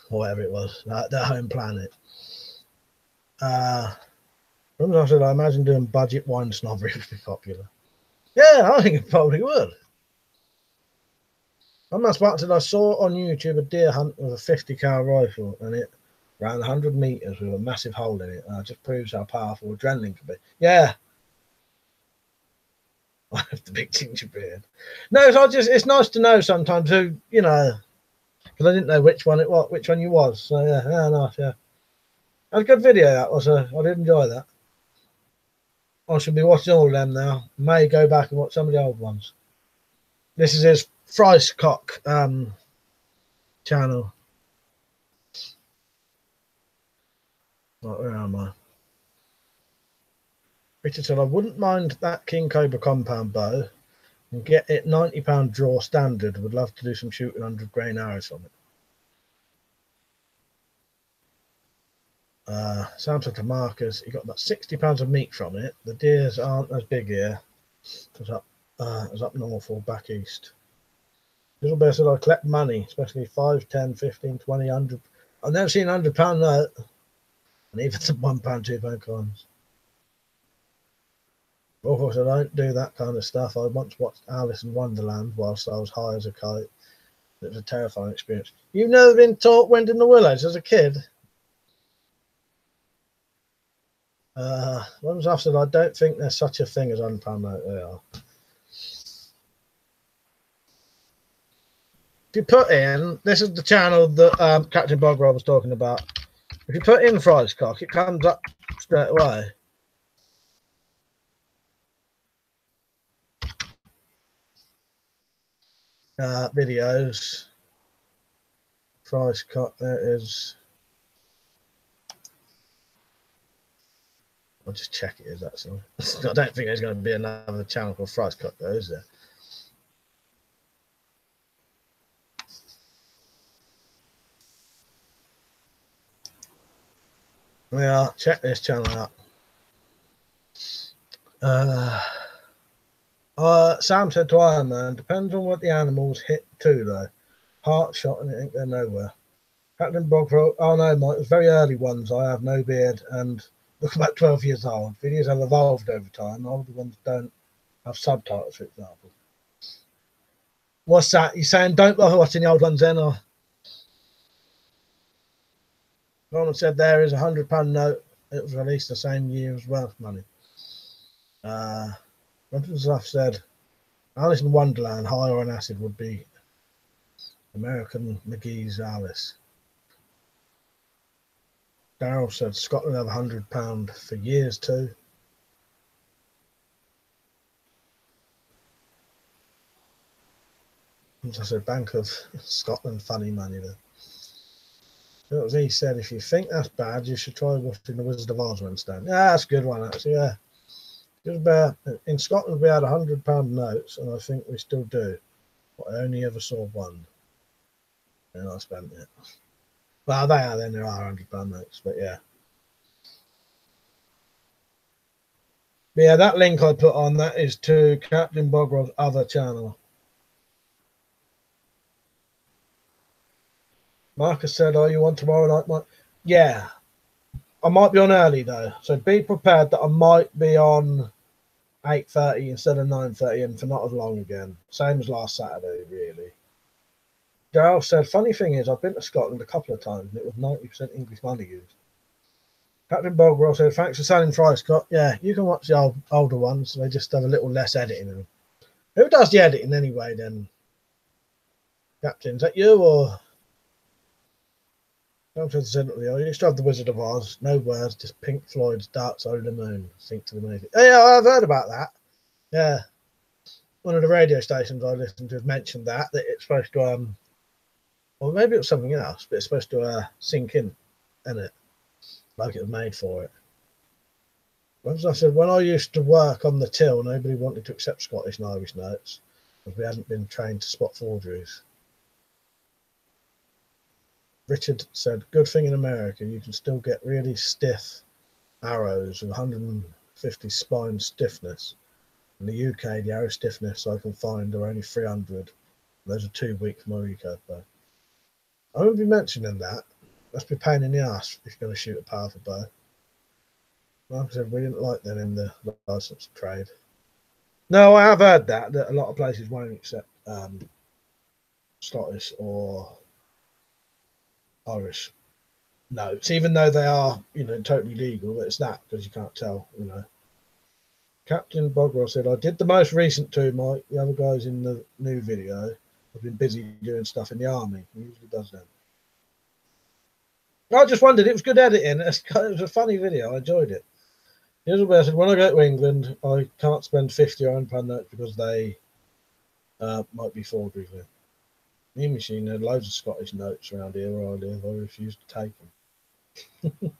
whatever it was, their home planet. I said, I imagine doing budget wine snobbery would be popular. Yeah, I think it probably would. I'm not smart said I saw on YouTube a deer hunt with a 50 cal rifle and it ran 100 meters with a massive hole in it. And it just proves how powerful adrenaline can be. Yeah. I have the big ginger beard. No, it's nice to know sometimes who, you know, because I didn't know which one you was. So yeah, nice, yeah. That was a good video, that was. I did enjoy that. I should be watching all of them now. May go back and watch some of the old ones. This is his Fricecock channel. Right, where am I? Richard said, I wouldn't mind that King Cobra compound bow and get it £90 draw standard. Would love to do some shooting 100 grain arrows from it. Sam said to Marcus, he got about 60 pounds of meat from it. The deers aren't as big here as up north or back east. Little Bear said, I collect money, especially 5, 10, 15, 20, 100. I've never seen a £100 note. and even some £1, £2 coins. Of course, I don't do that kind of stuff. I once watched Alice in Wonderland whilst I was high as a kite. It was a terrifying experience. You've never been taught Wind in the Willows as a kid? When was after, I don't think there's such a thing as £100 note. They are. If you put in, this is the channel that Captain Bogrel was talking about. If you put in Fry's Cock, it comes up straight away. Videos. Fry's Cock, there it is. I'll just check it is actually. I don't think there's going to be another channel called Fry's Cock though, is there? Yeah, check this channel out. Sam said to Iron Man, depends on what the animals hit too though. Heart shot and it ain't going nowhere. Captain Bogfro, oh no, Mike, it was very early ones. I have no beard and look about 12 years old. Videos have evolved over time. Older ones don't have subtitles, for example. What's that? You saying don't bother watching the old ones then, or? Norman said there is £100 note. It was released the same year as Welsh money. Stuff said Alice in Wonderland, high on acid would be American McGee's Alice. Daryl said Scotland have £100 for years too. As I said, Bank of Scotland, funny money there. That was he said, if you think that's bad, you should try watching the Wizard of Oz Wednesday. Yeah, that's a good one actually. Yeah, in Scotland we had £100 notes, and I think we still do. But I only ever saw one, and I spent it. Well, there are £100 notes, but yeah. But yeah, that link I put on that is to Captain Bogrel's other channel. Marcus said, "Are you on tomorrow night, Mike?" Yeah, I might be on early though, so be prepared that I might be on 8:30 instead of 9:30, and for not as long again. Same as last Saturday, really. Daryl said, "Funny thing is, I've been to Scotland a couple of times, and it was 90% English money used." Captain Bogrel said, "Thanks for selling Fry, Scott." Yeah, you can watch the older ones. They just have a little less editing in them. Who does the editing anyway? Then, Captain, is that you or? I used to have the Wizard of Oz, no words, just Pink Floyd's Dark Side of the Moon. Sync to the movie. Oh, yeah, I've heard about that. Yeah, one of the radio stations I listened to has mentioned that it's supposed to or maybe it was something else, but it's supposed to sink in it, like it was made for it. As I said, when I used to work on the till, nobody wanted to accept Scottish and Irish notes because we hadn't been trained to spot forgeries. Richard said, good thing in America, you can still get really stiff arrows with 150 spine stiffness. In the UK, the arrow stiffness I can find are only 300. Those are 2 weak for my recurve bow. I won't be mentioning that. Must be a pain in the ass if you're going to shoot a powerful bow. Like I said, we didn't like them in the license trade. No, I have heard that a lot of places won't accept Scottish or Irish notes, even though they are, totally legal. But it's that because you can't tell, Captain Bogrel said, I did the most recent two, Mike. The other guys in the new video have been busy doing stuff in the army. He usually does that. I just wondered, it was good editing. It was a funny video. I enjoyed it. Isabel said, when I go to England, I can't spend 50 or £100 notes because they might be forgeries. Me machine had loads of Scottish notes around here where I live. I refused to take them.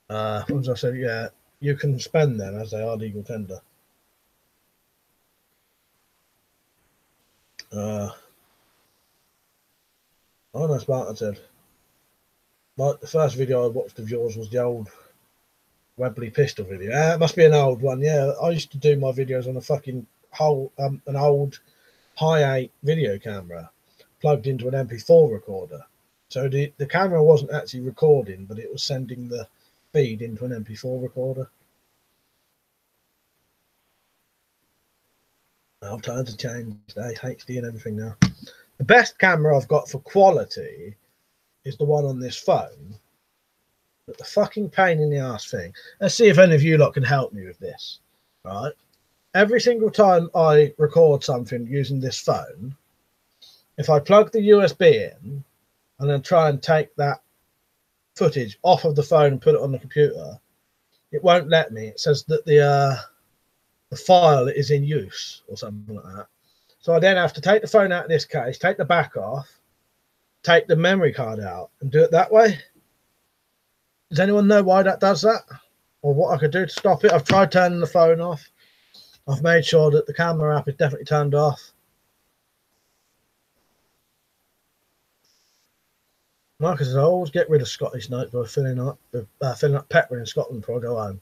As I said, yeah, you can spend them as they are legal tender. Oh, no, Spartan said, like the first video I watched of yours was the old Webley pistol video. It must be an old one. Yeah, I used to do my videos on a fucking an old high 8 video camera plugged into an MP4 recorder. So the camera wasn't actually recording, but it was sending the feed into an MP4 recorder. I've tried to change HD and everything now. The best camera I've got for quality is the one on this phone. But the fucking pain in the ass thing. Let's see if any of you lot can help me with this. Right? Every single time I record something using this phone, if I plug the USB in and then try and take that footage off of the phone and put it on the computer, it won't let me. It says that the file is in use or something like that. So I then have to take the phone out of this case, take the back off, take the memory card out and do it that way. Does anyone know why that does that? Or what I could do to stop it? I've tried turning the phone off. I've made sure that the camera app is definitely turned off. Marcus says, I always get rid of Scottish notes by filling up pepper in Scotland before I go home.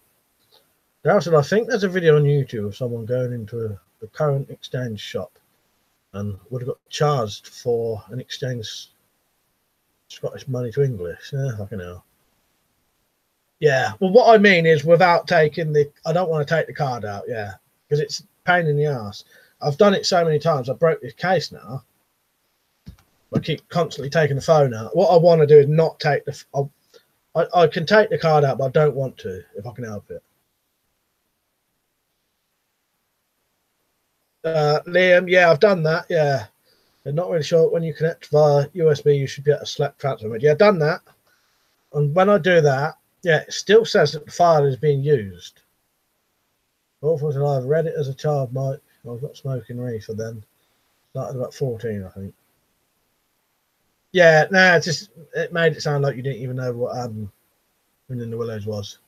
Darryl said, I think there's a video on YouTube of someone going into the current exchange shop and would have got charged for an exchange Scottish money to English. Yeah, fucking hell. Yeah, well, what I mean is without taking the... I don't want to take the card out, yeah, because it's a pain in the ass. I've done it so many times. I broke this case now. I keep constantly taking the phone out. What I want to do is not take the... I can take the card out, but I don't want to, if I can help it. Liam, yeah, I've done that, yeah. I'm not really sure. When you connect via USB, you should be able to select transfer mode. Yeah, I've done that. And when I do that, yeah, it still says that the file is being used. Unfortunately, I've read it as a child, Mike. I was not smoking reefer then. Started about 14, I think. Yeah, nah, it made it sound like you didn't even know what Running the Willows was.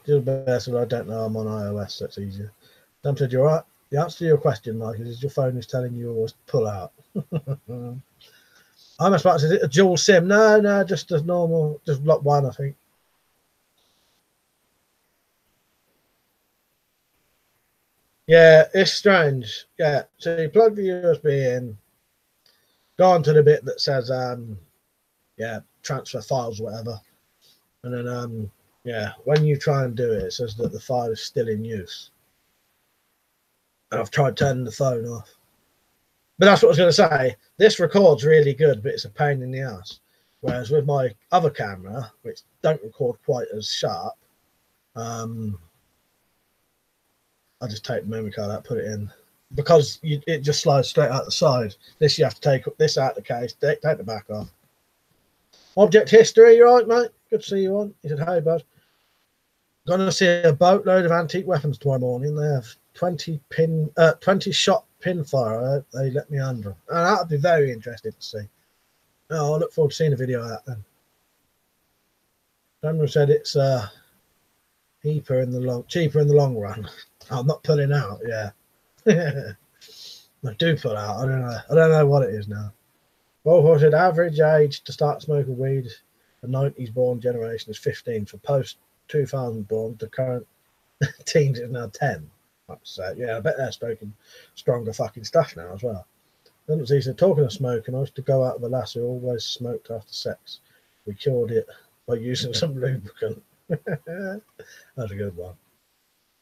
Just best I don't know, I'm on iOS, so it's easier. Tom said, you're right. The answer to your question, Mike, is your phone is telling you always pull out. I'm about to say, is it a dual SIM? No, just as normal, just block one, I think. Yeah, it's strange. Yeah, so you plug the USB in, go on to the bit that says, yeah, transfer files, whatever. And then, yeah, when you try and do it, it says that the file is still in use. And I've tried turning the phone off. But that's what I was going to say. This records really good, but it's a pain in the ass. Whereas with my other camera, which don't record quite as sharp, I just take the memory card out, put it in. Because it just slides straight out the side. This you have to take this out of the case, take the back off. Object history, you right, mate? Good to see you on. He said, hey, bud. Gonna see a boatload of antique weapons tomorrow morning. They have 20 shot pinfire. They let me under. And that'd be very interesting to see. Oh, I look forward to seeing a video of that then. Someone said it's cheaper in the long run. I'm not pulling out, yeah. I do pull out. I don't know what it is now. Well, I said average age to start smoking weed, the 90s born generation is 15. For post 2000 born, the current teens is now 10. So yeah, I bet they're smoking stronger fucking stuff now as well. Then he said, talking of smoking, I used to go out with a lass who always smoked after sex. We cured it by using some lubricant. That's a good one.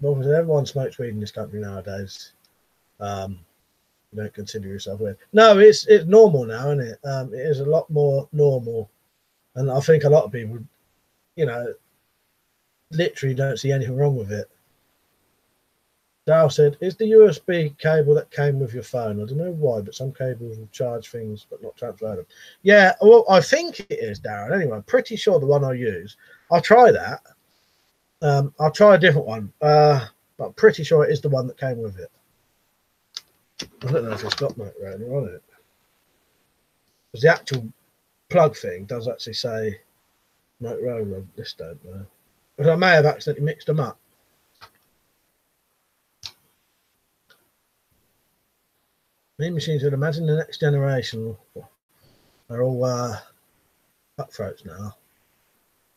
Well, everyone smokes weed in this country nowadays. You don't consider yourself weird. No, it's normal now, isn't it? It is a lot more normal. And I think a lot of people, you know, literally don't see anything wrong with it. Dal said, is the USB cable that came with your phone? I don't know why, but some cables will charge things but not transfer them. Yeah, well, I think it is, Darren. Anyway, I'm pretty sure the one I use. I'll try that. I'll try a different one. But I'm pretty sure it is the one that came with it. I don't know if it's got Motorola on it. Because the actual plug thing does actually say Motorola. This don't know. But I may have accidentally mixed them up. Mean machines would imagine the next generation are all cutthroats now.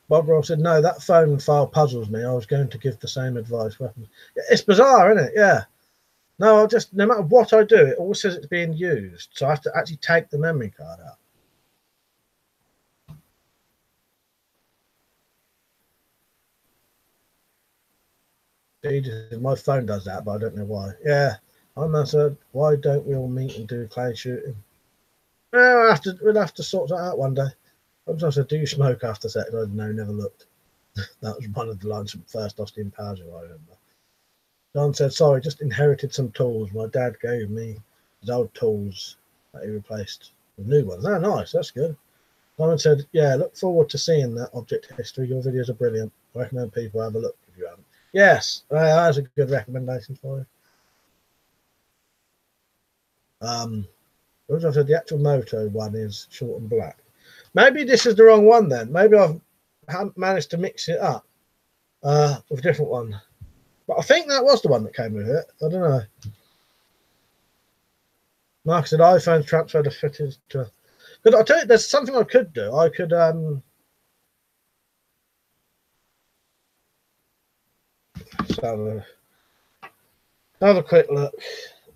Bob Ross said, no, that phone file puzzles me. I was going to give the same advice. It's bizarre, isn't it? Yeah. No, I'll just, no matter what I do, it always says it's being used. So I have to actually take the memory card out. My phone does that, but I don't know why. Yeah, I said, why don't we all meet and do clay shooting? Well, we'll have to sort that out one day. Sometimes I said, do you smoke after sex? I no, never looked. That was one of the lines from first Austin Powers, I remember. John said, sorry, just inherited some tools. My dad gave me his old tools that he replaced with new ones. Oh, nice, that's good. Simon said, yeah, look forward to seeing that object history. Your videos are brilliant. I recommend people have a look if you haven't. Yes, that's a good recommendation for you. I said the actual moto one is short and black. Maybe this is the wrong one then. Maybe I haven't managed to mix it up with a different one. But I think that was the one that came with it. I don't know. Mark said iPhones transfer the footage to. But I'll tell you, there's something I could do. I could have a quick look.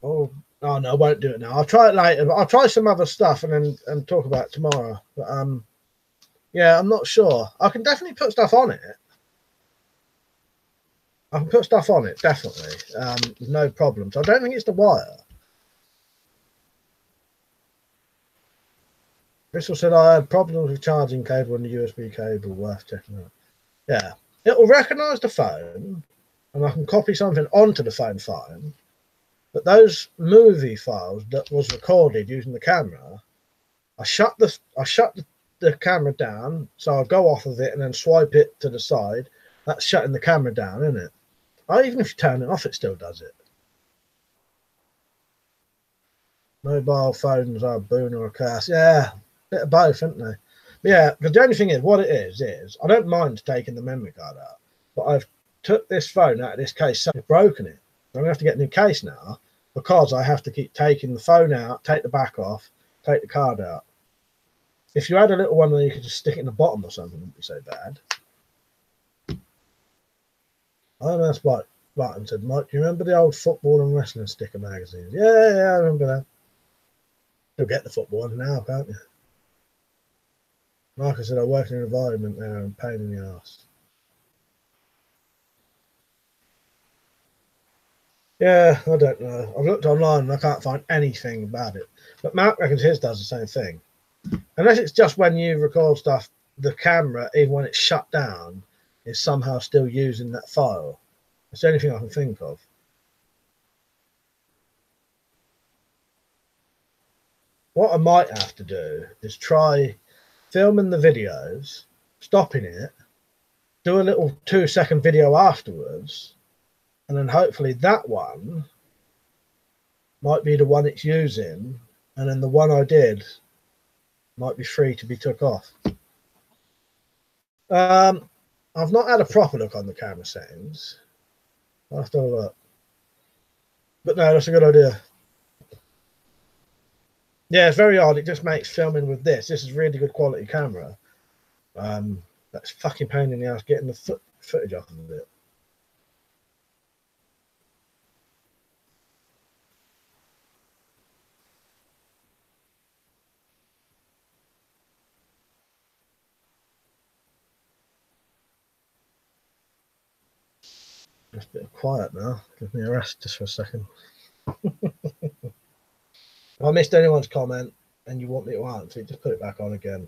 Oh no, I won't do it now. I'll try it later. But I'll try some other stuff and then talk about it tomorrow. But yeah, I'm not sure. I can definitely put stuff on it. I can put stuff on it, definitely. No problems. I don't think it's the wire. Bristol said I had problems with charging cable and the USB cable. Worth checking out. Yeah, it will recognise the phone, and I can copy something onto the phone fine. But those movie files that was recorded using the camera, I shut the camera down, so I'll go off of it and then swipe it to the side. That's shutting the camera down, isn't it? Even if you turn it off, it still does it. Mobile phones are a boon or a curse. Yeah, a bit of both, isn't they? But yeah, because the only thing is, what it is I don't mind taking the memory card out, but I've took this phone out of this case, so I've broken it. I'm going to have to get a new case now because I have to keep taking the phone out, take the back off, take the card out. If you had a little one that you could just stick it in the bottom or something, it wouldn't be so bad. That's right. Martin said, Mike, do you remember the old football and wrestling sticker magazines? Yeah, I remember that. You'll get the football one now, can't you? Marcus said, I work in an environment there and pain in the arse. Yeah, I don't know. I've looked online and I can't find anything about it. But Mark reckons his does the same thing. Unless it's just when you record stuff, the camera, even when it's shut down, is somehow still using that file. That's the only thing I can think of. What I might have to do is try filming the videos, stopping it, do a little 2-second video afterwards, and then hopefully that one might be the one it's using, and then the one I did might be free to be took off. I've not had a proper look on the camera settings. I'll have to have a look. But no, that's a good idea. Yeah, it's very odd. It just makes filming with this. This is really good quality camera. That's fucking pain in the ass getting the footage off of it. Just a bit of quiet now. Give me a rest just for a second. If I missed anyone's comment and you want me to answer it, just put it back on again.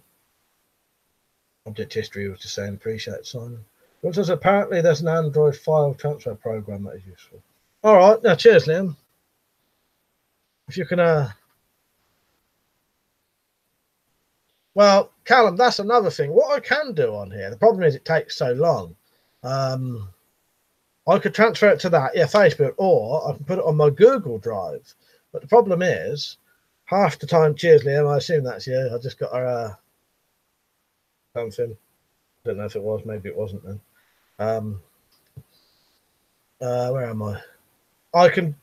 Object history was just saying, appreciate it, Simon. It says apparently there's an Android file transfer program that is useful. All right, now cheers, Liam. If you can, well, Callum, that's another thing. What I can do on here, the problem is it takes so long. I could transfer it to that, yeah, Facebook, or I can put it on my Google Drive. But the problem is, half the time, cheers, Liam, I assume that's you. I just got our something. I don't know if it was, maybe it wasn't then. Where am I? The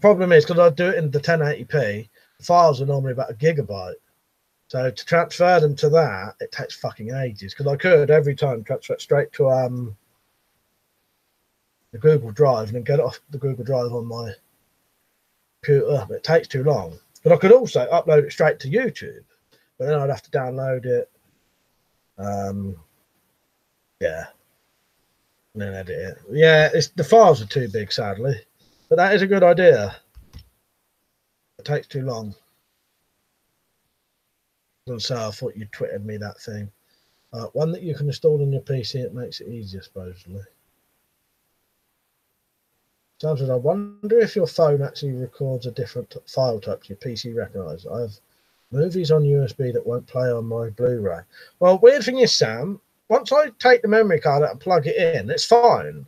problem is, because I do it in the 1080p, the files are normally about 1 gigabyte. So to transfer them to that, it takes fucking ages. Because I could every time transfer it straight to the Google Drive and then get it off the Google Drive on my computer, but it takes too long. But I could also upload it straight to YouTube, but then I'd have to download it. Yeah, and then edit it. Yeah, the files are too big, sadly. But that is a good idea. It takes too long. And so I thought you twittered me that thing. One that you can install on your PC, it makes it easier, supposedly. Sounds good. I wonder if your phone actually records a different file type to your PC recognises. I have movies on USB that won't play on my Blu-ray. Well, weird thing is, Sam, once I take the memory card out and plug it in, it's fine.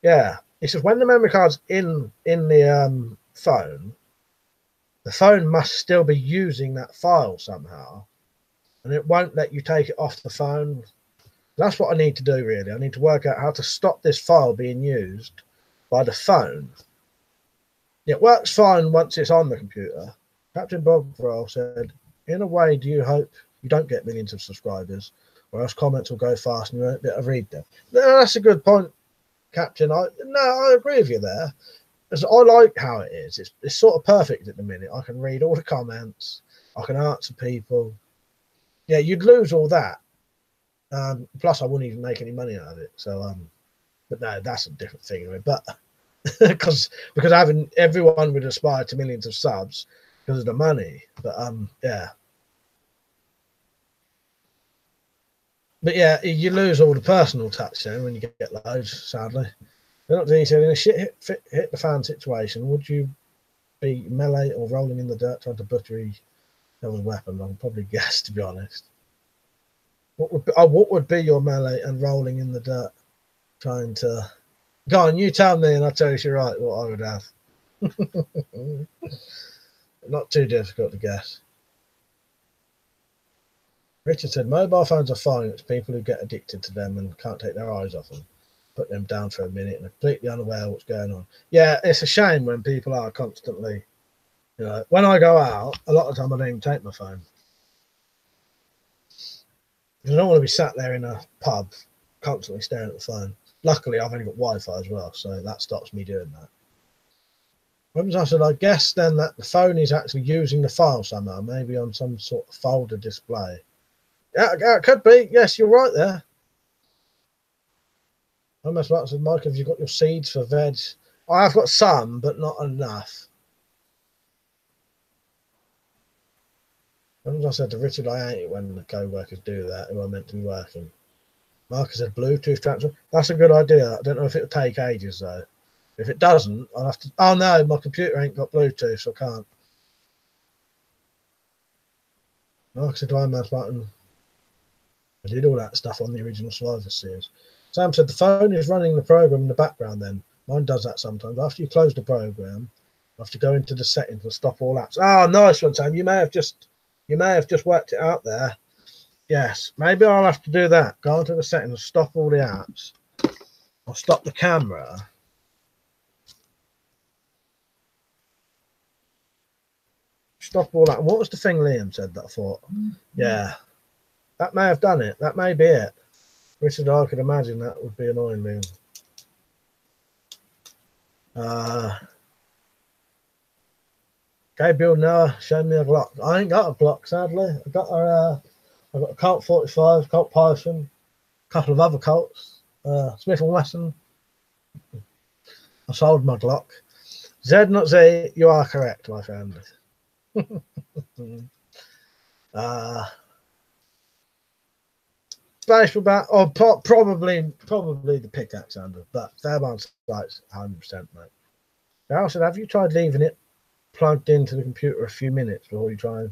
Yeah. It's just when the memory card's in the phone must still be using that file somehow, and it won't let you take it off the phone. That's what I need to do, really. I need to work out how to stop this file being used by the phone. It works fine once it's on the computer. Captain Bob Roll said, in a way, do you hope you don't get millions of subscribers, or else comments will go fast and you won't be able to read them? No, that's a good point, Captain. I agree with you there. Because I like how it is. It's sort of perfect at the minute. I can read all the comments. I can answer people. Yeah, you'd lose all that. Plus, I wouldn't even make any money out of it. So, but no, that's a different thing. But because having everyone would aspire to millions of subs because of the money. But yeah. But yeah, you lose all the personal touch then when you get loads, sadly. He said, in a shit hit the fan situation, would you be melee or rolling in the dirt trying to butcher each other's weapon? I'll probably guess, to be honest. What would be your melee and rolling in the dirt trying to... Go on, you tell me and I'll tell you if you're right what I would have. Not too difficult to guess. Richard said, mobile phones are fine. It's people who get addicted to them and can't take their eyes off them. Put them down for a minute and are completely unaware of what's going on. Yeah, it's a shame when people are constantly, when I go out, a lot of the time I don't even take my phone. I don't want to be sat there in a pub constantly staring at the phone. Luckily, I've only got Wi-Fi as well, so that stops me doing that. I said, I guess then that the phone is actually using the file somehow, maybe on some sort of folder display. Yeah, it could be. Yes, you're right there. I must have said, Mike, have you got your seeds for veg? I've got some, but not enough. As I said to Richard, I hate it when the co-workers do that, who are meant to be working. Marcus said, Bluetooth transfer. That's a good idea. I don't know if it'll take ages, though. If it doesn't, I'll have to... Oh, no, my computer ain't got Bluetooth, so I can't. Marcus said, I mouse button. I did all that stuff on the original Survivor series. Sam said, the phone is running the program in the background then. Mine does that sometimes. After you close the program, you have to go into the settings and stop all apps. Oh, nice one, Sam. You may have just worked it out there. Yes, maybe I'll have to do that. Go into the settings and stop all the apps. I'll stop the camera. Stop all that. And what was the thing Liam said that I thought? Yeah, that may have done it. That may be it. Richard, I could imagine that would be annoying, Liam. Gabriel, no, show me a Glock. I ain't got a Glock, sadly. I've got a Colt 45, Colt Python, a couple of other Colts, Smith & Wesson. I sold my Glock. Z, not Z, you are correct, my friend. Baseball bat, or probably the pickaxe under, but Fairbairn sites 100%, mate. Now, said, have you tried leaving it plugged into the computer a few minutes before you try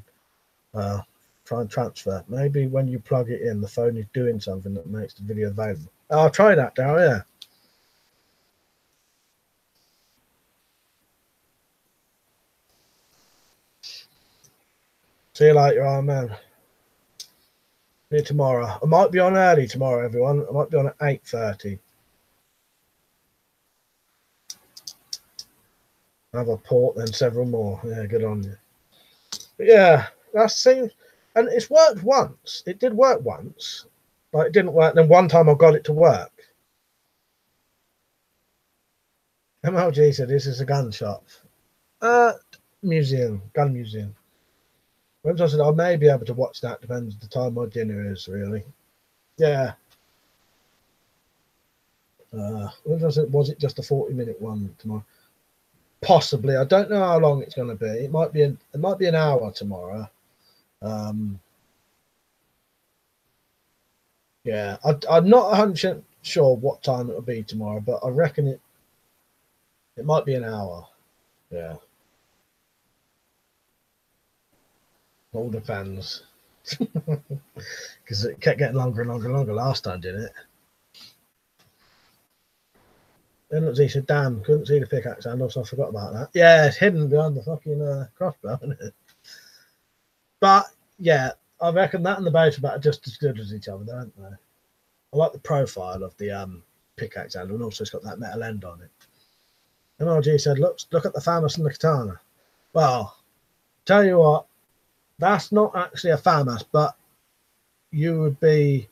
and transfer? Maybe when you plug it in, the phone is doing something that makes the video available. I'll try that, Daryl, yeah. See you later, Iron Man. See you tomorrow. I might be on early tomorrow, everyone. I might be on at 8:30. Another port, then several more. Yeah, good on you. But yeah, that seems, and it's worked once. It did work once, but it didn't work. Then one time I got it to work. MLG said, this is a gun shop. Museum, gun museum. When I said I may be able to watch that, depends the time my dinner is, really. Yeah. When I said, was it just a 40-minute one tomorrow? Possibly. I don't know how long it's going to be. It might be an hour tomorrow. Yeah, I'm not 100% sure what time it'll be tomorrow, but I reckon it might be an hour. Yeah. All depends. Because it kept getting longer and longer and longer last time, didn't it? Then he said, damn, couldn't see the pickaxe handle, so I forgot about that. Yeah, it's hidden behind the fucking crossbow, isn't it? But, yeah, I reckon that and the base are just as good as each other, don't they? I like the profile of the pickaxe handle, and also it's got that metal end on it. MLG said, look at the FAMAS and the katana. Well, tell you what, that's not actually a FAMAS, but you would be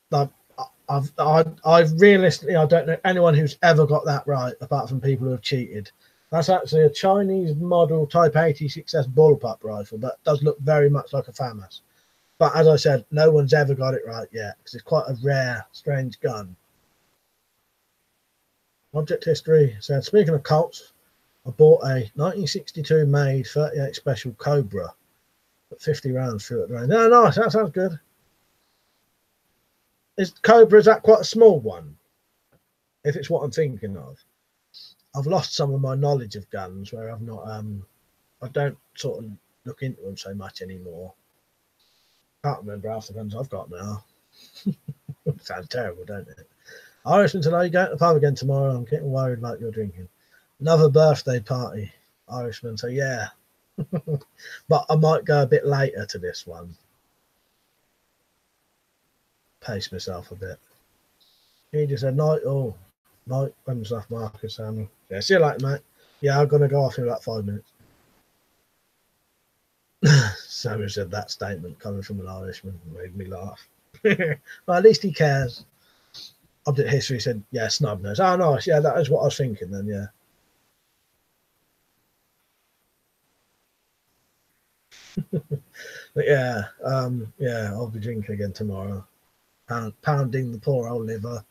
like, I've realistically, I don't know anyone who's ever got that right, apart from people who have cheated. That's actually a Chinese model Type 86S bullpup rifle, but does look very much like a FAMAS. But as I said, no one's ever got it right yet, because it's quite a rare, strange gun. Object history said, speaking of Colts, I bought a 1962 made 38 special Cobra, but 50 rounds through at the range. No, nice, that sounds good. Is that quite a small one? If it's what I'm thinking of. I've lost some of my knowledge of guns where I've not, I don't sort of look into them so much anymore. Can't remember half the guns I've got now. Sounds terrible, don't it? Irishman said, are you going to the pub again tomorrow? I'm getting worried about your drinking. Another birthday party. Irishman said, yeah. But I might go a bit later to this one. Pace myself a bit. He just said, night all. Night, when stuff, Marcus. Yeah, see you later, mate. Yeah, I'm going to go off in about 5 minutes. Samuel said that statement coming from an Irishman made me laugh. Well, at least he cares. Object history said, yeah, snub nose. Oh, nice. Yeah, that is what I was thinking then, yeah. But yeah, yeah, I'll be drinking again tomorrow. Pounding the poor old liver.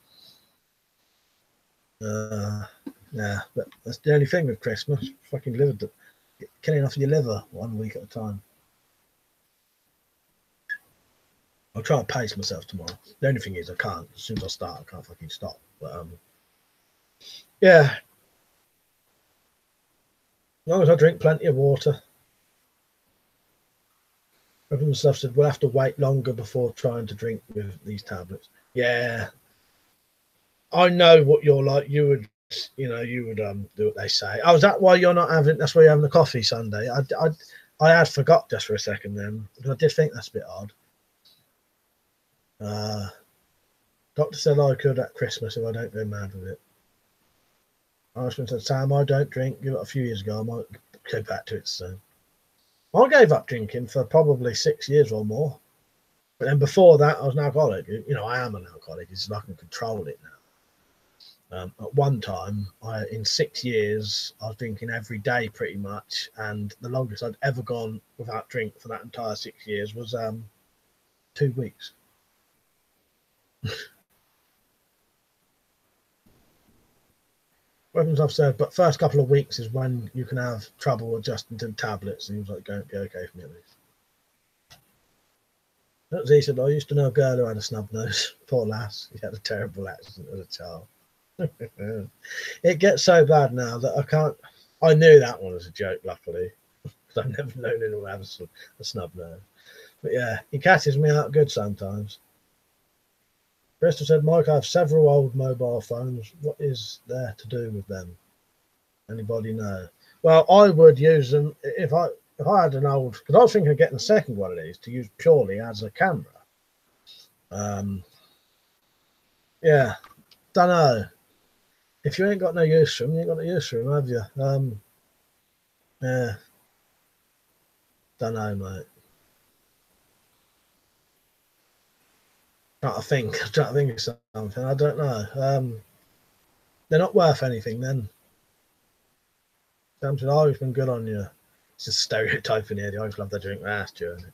Yeah, but that's the only thing with Christmas. Fucking liver, killing off your liver 1 week at a time. I'll try and pace myself tomorrow. The only thing is I can't. As soon as I start, I can't fucking stop. But yeah. As long as I drink plenty of water. Everyone stuff said we'll have to wait longer before trying to drink with these tablets. Yeah. I know what you're like. You would do what they say. Oh, is that why you're not having? That's why you're having the coffee Sunday. I had forgot just for a second then, because I did think that's a bit odd. Doctor said I could at Christmas if I don't go mad with it. Irishman said, Sam, I don't drink. Give it a few years ago. I might go back to it soon. I gave up drinking for probably 6 years or more. But then before that, I was an alcoholic. You know, I am an alcoholic. It's like I can control it now. At one time, in 6 years, I was drinking every day pretty much. And the longest I'd ever gone without drink for that entire 6 years was 2 weeks. Weapons I've said, but first couple of weeks is when you can have trouble adjusting to the tablets. And he was like, going to be okay for me at least. He said, I used to know a girl who had a snub nose. Poor lass. He had a terrible accident as a child. It gets so bad now that I can't. I knew that one was a joke, luckily, because I've never known anyone have a snub nose. But yeah, he catches me out good sometimes. Bristol said, Mike, I have several old mobile phones. What is there to do with them? Anybody know? Well, I would use them if I had an old, because I was thinking of getting a second one of these to use purely as a camera. Yeah, don't know. If you ain't got no use for them, you ain't got no use for them, have you? Yeah, don't know, mate. I'm trying to think of something. I don't know. They're not worth anything then. Samson, I've been good on you. It's just stereotyping here. They always love to drink last journey.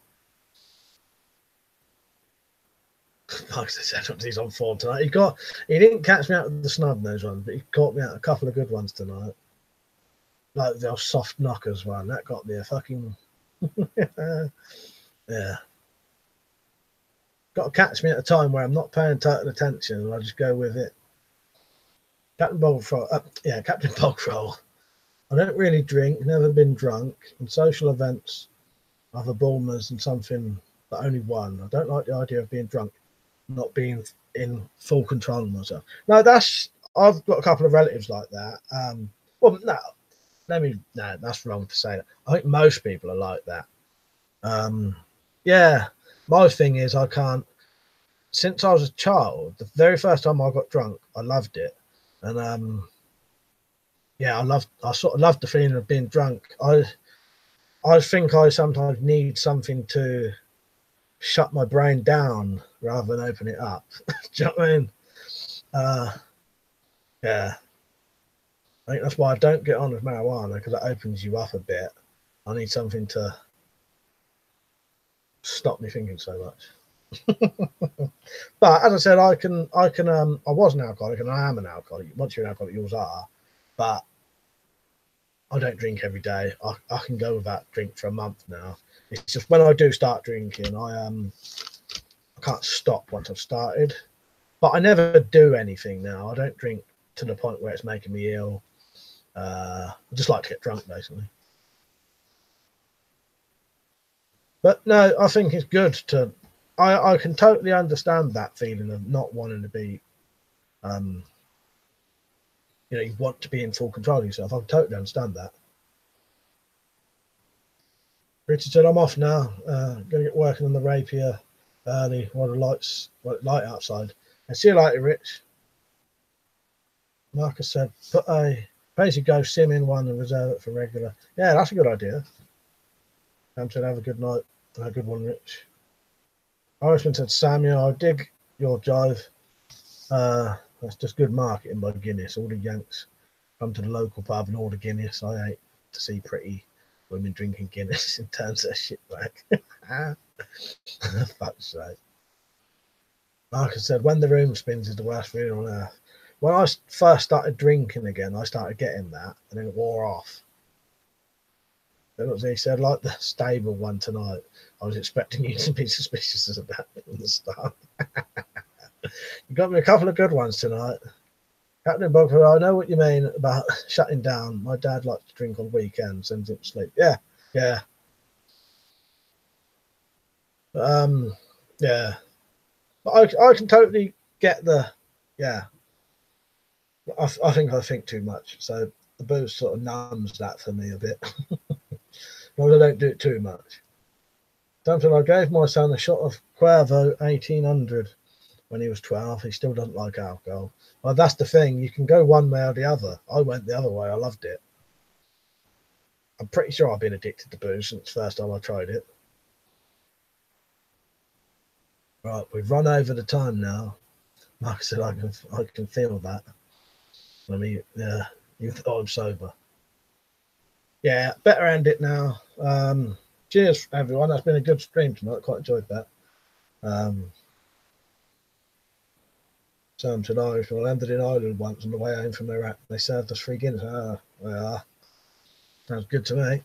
Like I said, he's on form tonight. He didn't catch me out with the snub nose one, but he caught me out a couple of good ones tonight. Like the soft knockers one. That got me a fucking yeah. Got to catch me at a time where I'm not paying total attention and I just go with it. Captain Bogfroll. Yeah, Captain Bogfroll. I don't really drink, never been drunk. In social events, I've a Bulmers and something, but only one. I don't like the idea of being drunk, not being in full control of myself. No, I've got a couple of relatives like that. Well, no, that's wrong to say that. I think most people are like that. Yeah, my thing is I can't. Since I was a child, the very first time I got drunk, I loved it, and yeah, I sort of loved the feeling of being drunk. I think I sometimes need something to shut my brain down rather than open it up. Do you know what I mean? Yeah, I think that's why I don't get on with marijuana, because it opens you up a bit. I need something to stop me thinking so much. But as I said, I was an alcoholic and I am an alcoholic. Once you're an alcoholic, you always are. But I don't drink every day. I can go without drink for a month now. It's just when I do start drinking, I can't stop once I've started. But I never do anything now. I don't drink to the point where it's making me ill. I just like to get drunk, basically. But no, I think it's good to. I can totally understand that feeling of not wanting to be, you want to be in full control of yourself. I can totally understand that. Richard said, I'm off now. Going to get working on the rapier early while the light outside. And see you later, Rich. Marcus said, put a pay-as-you-go sim in one and reserve it for regular. Yeah, that's a good idea. Sam said, have a good night. Have a good one, Rich. Irishman said, Samuel, I dig your jive. That's just good marketing by Guinness. All the Yanks come to the local pub and order Guinness. I hate to see pretty women drinking Guinness in terms of shit bag. Fuck's sake. Marcus said, when the room spins is the worst feeling on earth. When I first started drinking again, I started getting that, and then it wore off. Then he said, like the stable one tonight, I was expecting you to be suspicious of that from the start. You got me a couple of good ones tonight. Captain Bunker, I know what you mean about shutting down. My dad likes to drink on weekends, sends him to sleep. Yeah. Yeah. But I can totally get the, yeah. I think I think too much. So the booze sort of numbs that for me a bit. But I don't do it too much. Something I gave my son a shot of 𝐊𝐲 1800 when he was 12. He still doesn't like alcohol. Well, that's the thing. You can go one way or the other. I went the other way. I loved it. I'm pretty sure I've been addicted to booze since the first time I tried it. Right, we've run over the time now. Like I said, I can feel that. I mean, yeah, even though I'm sober. Yeah, better end it now. Cheers, everyone. That's been a good stream tonight. Quite enjoyed that. Sam said, Irish, I landed in Ireland once on the way home from Iraq. They served us free Guinness. Well, sounds good to me.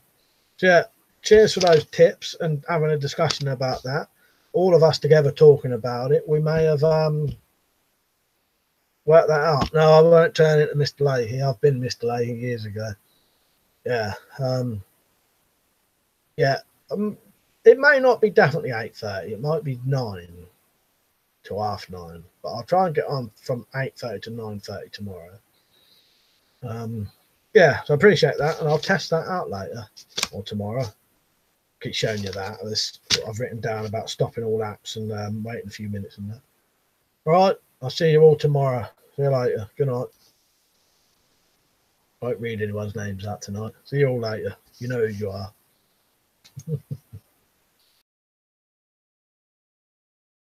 So, yeah, cheers for those tips and having a discussion about that. All of us together talking about it. We may have worked that out. No, I won't turn into Mr. Leahy. I've been Mr. Leahy years ago. Yeah. Yeah. It may not be definitely 8:30. It might be 9 to 9:30. But I'll try and get on from 8:30 to 9:30 tomorrow. Yeah, so I appreciate that, and I'll test that out later or tomorrow. Keep showing you that. This what I've written down about stopping all apps and waiting a few minutes and that. All right, I'll see you all tomorrow. See you later. Good night. I won't read anyone's names out tonight. See you all later. You know who you are.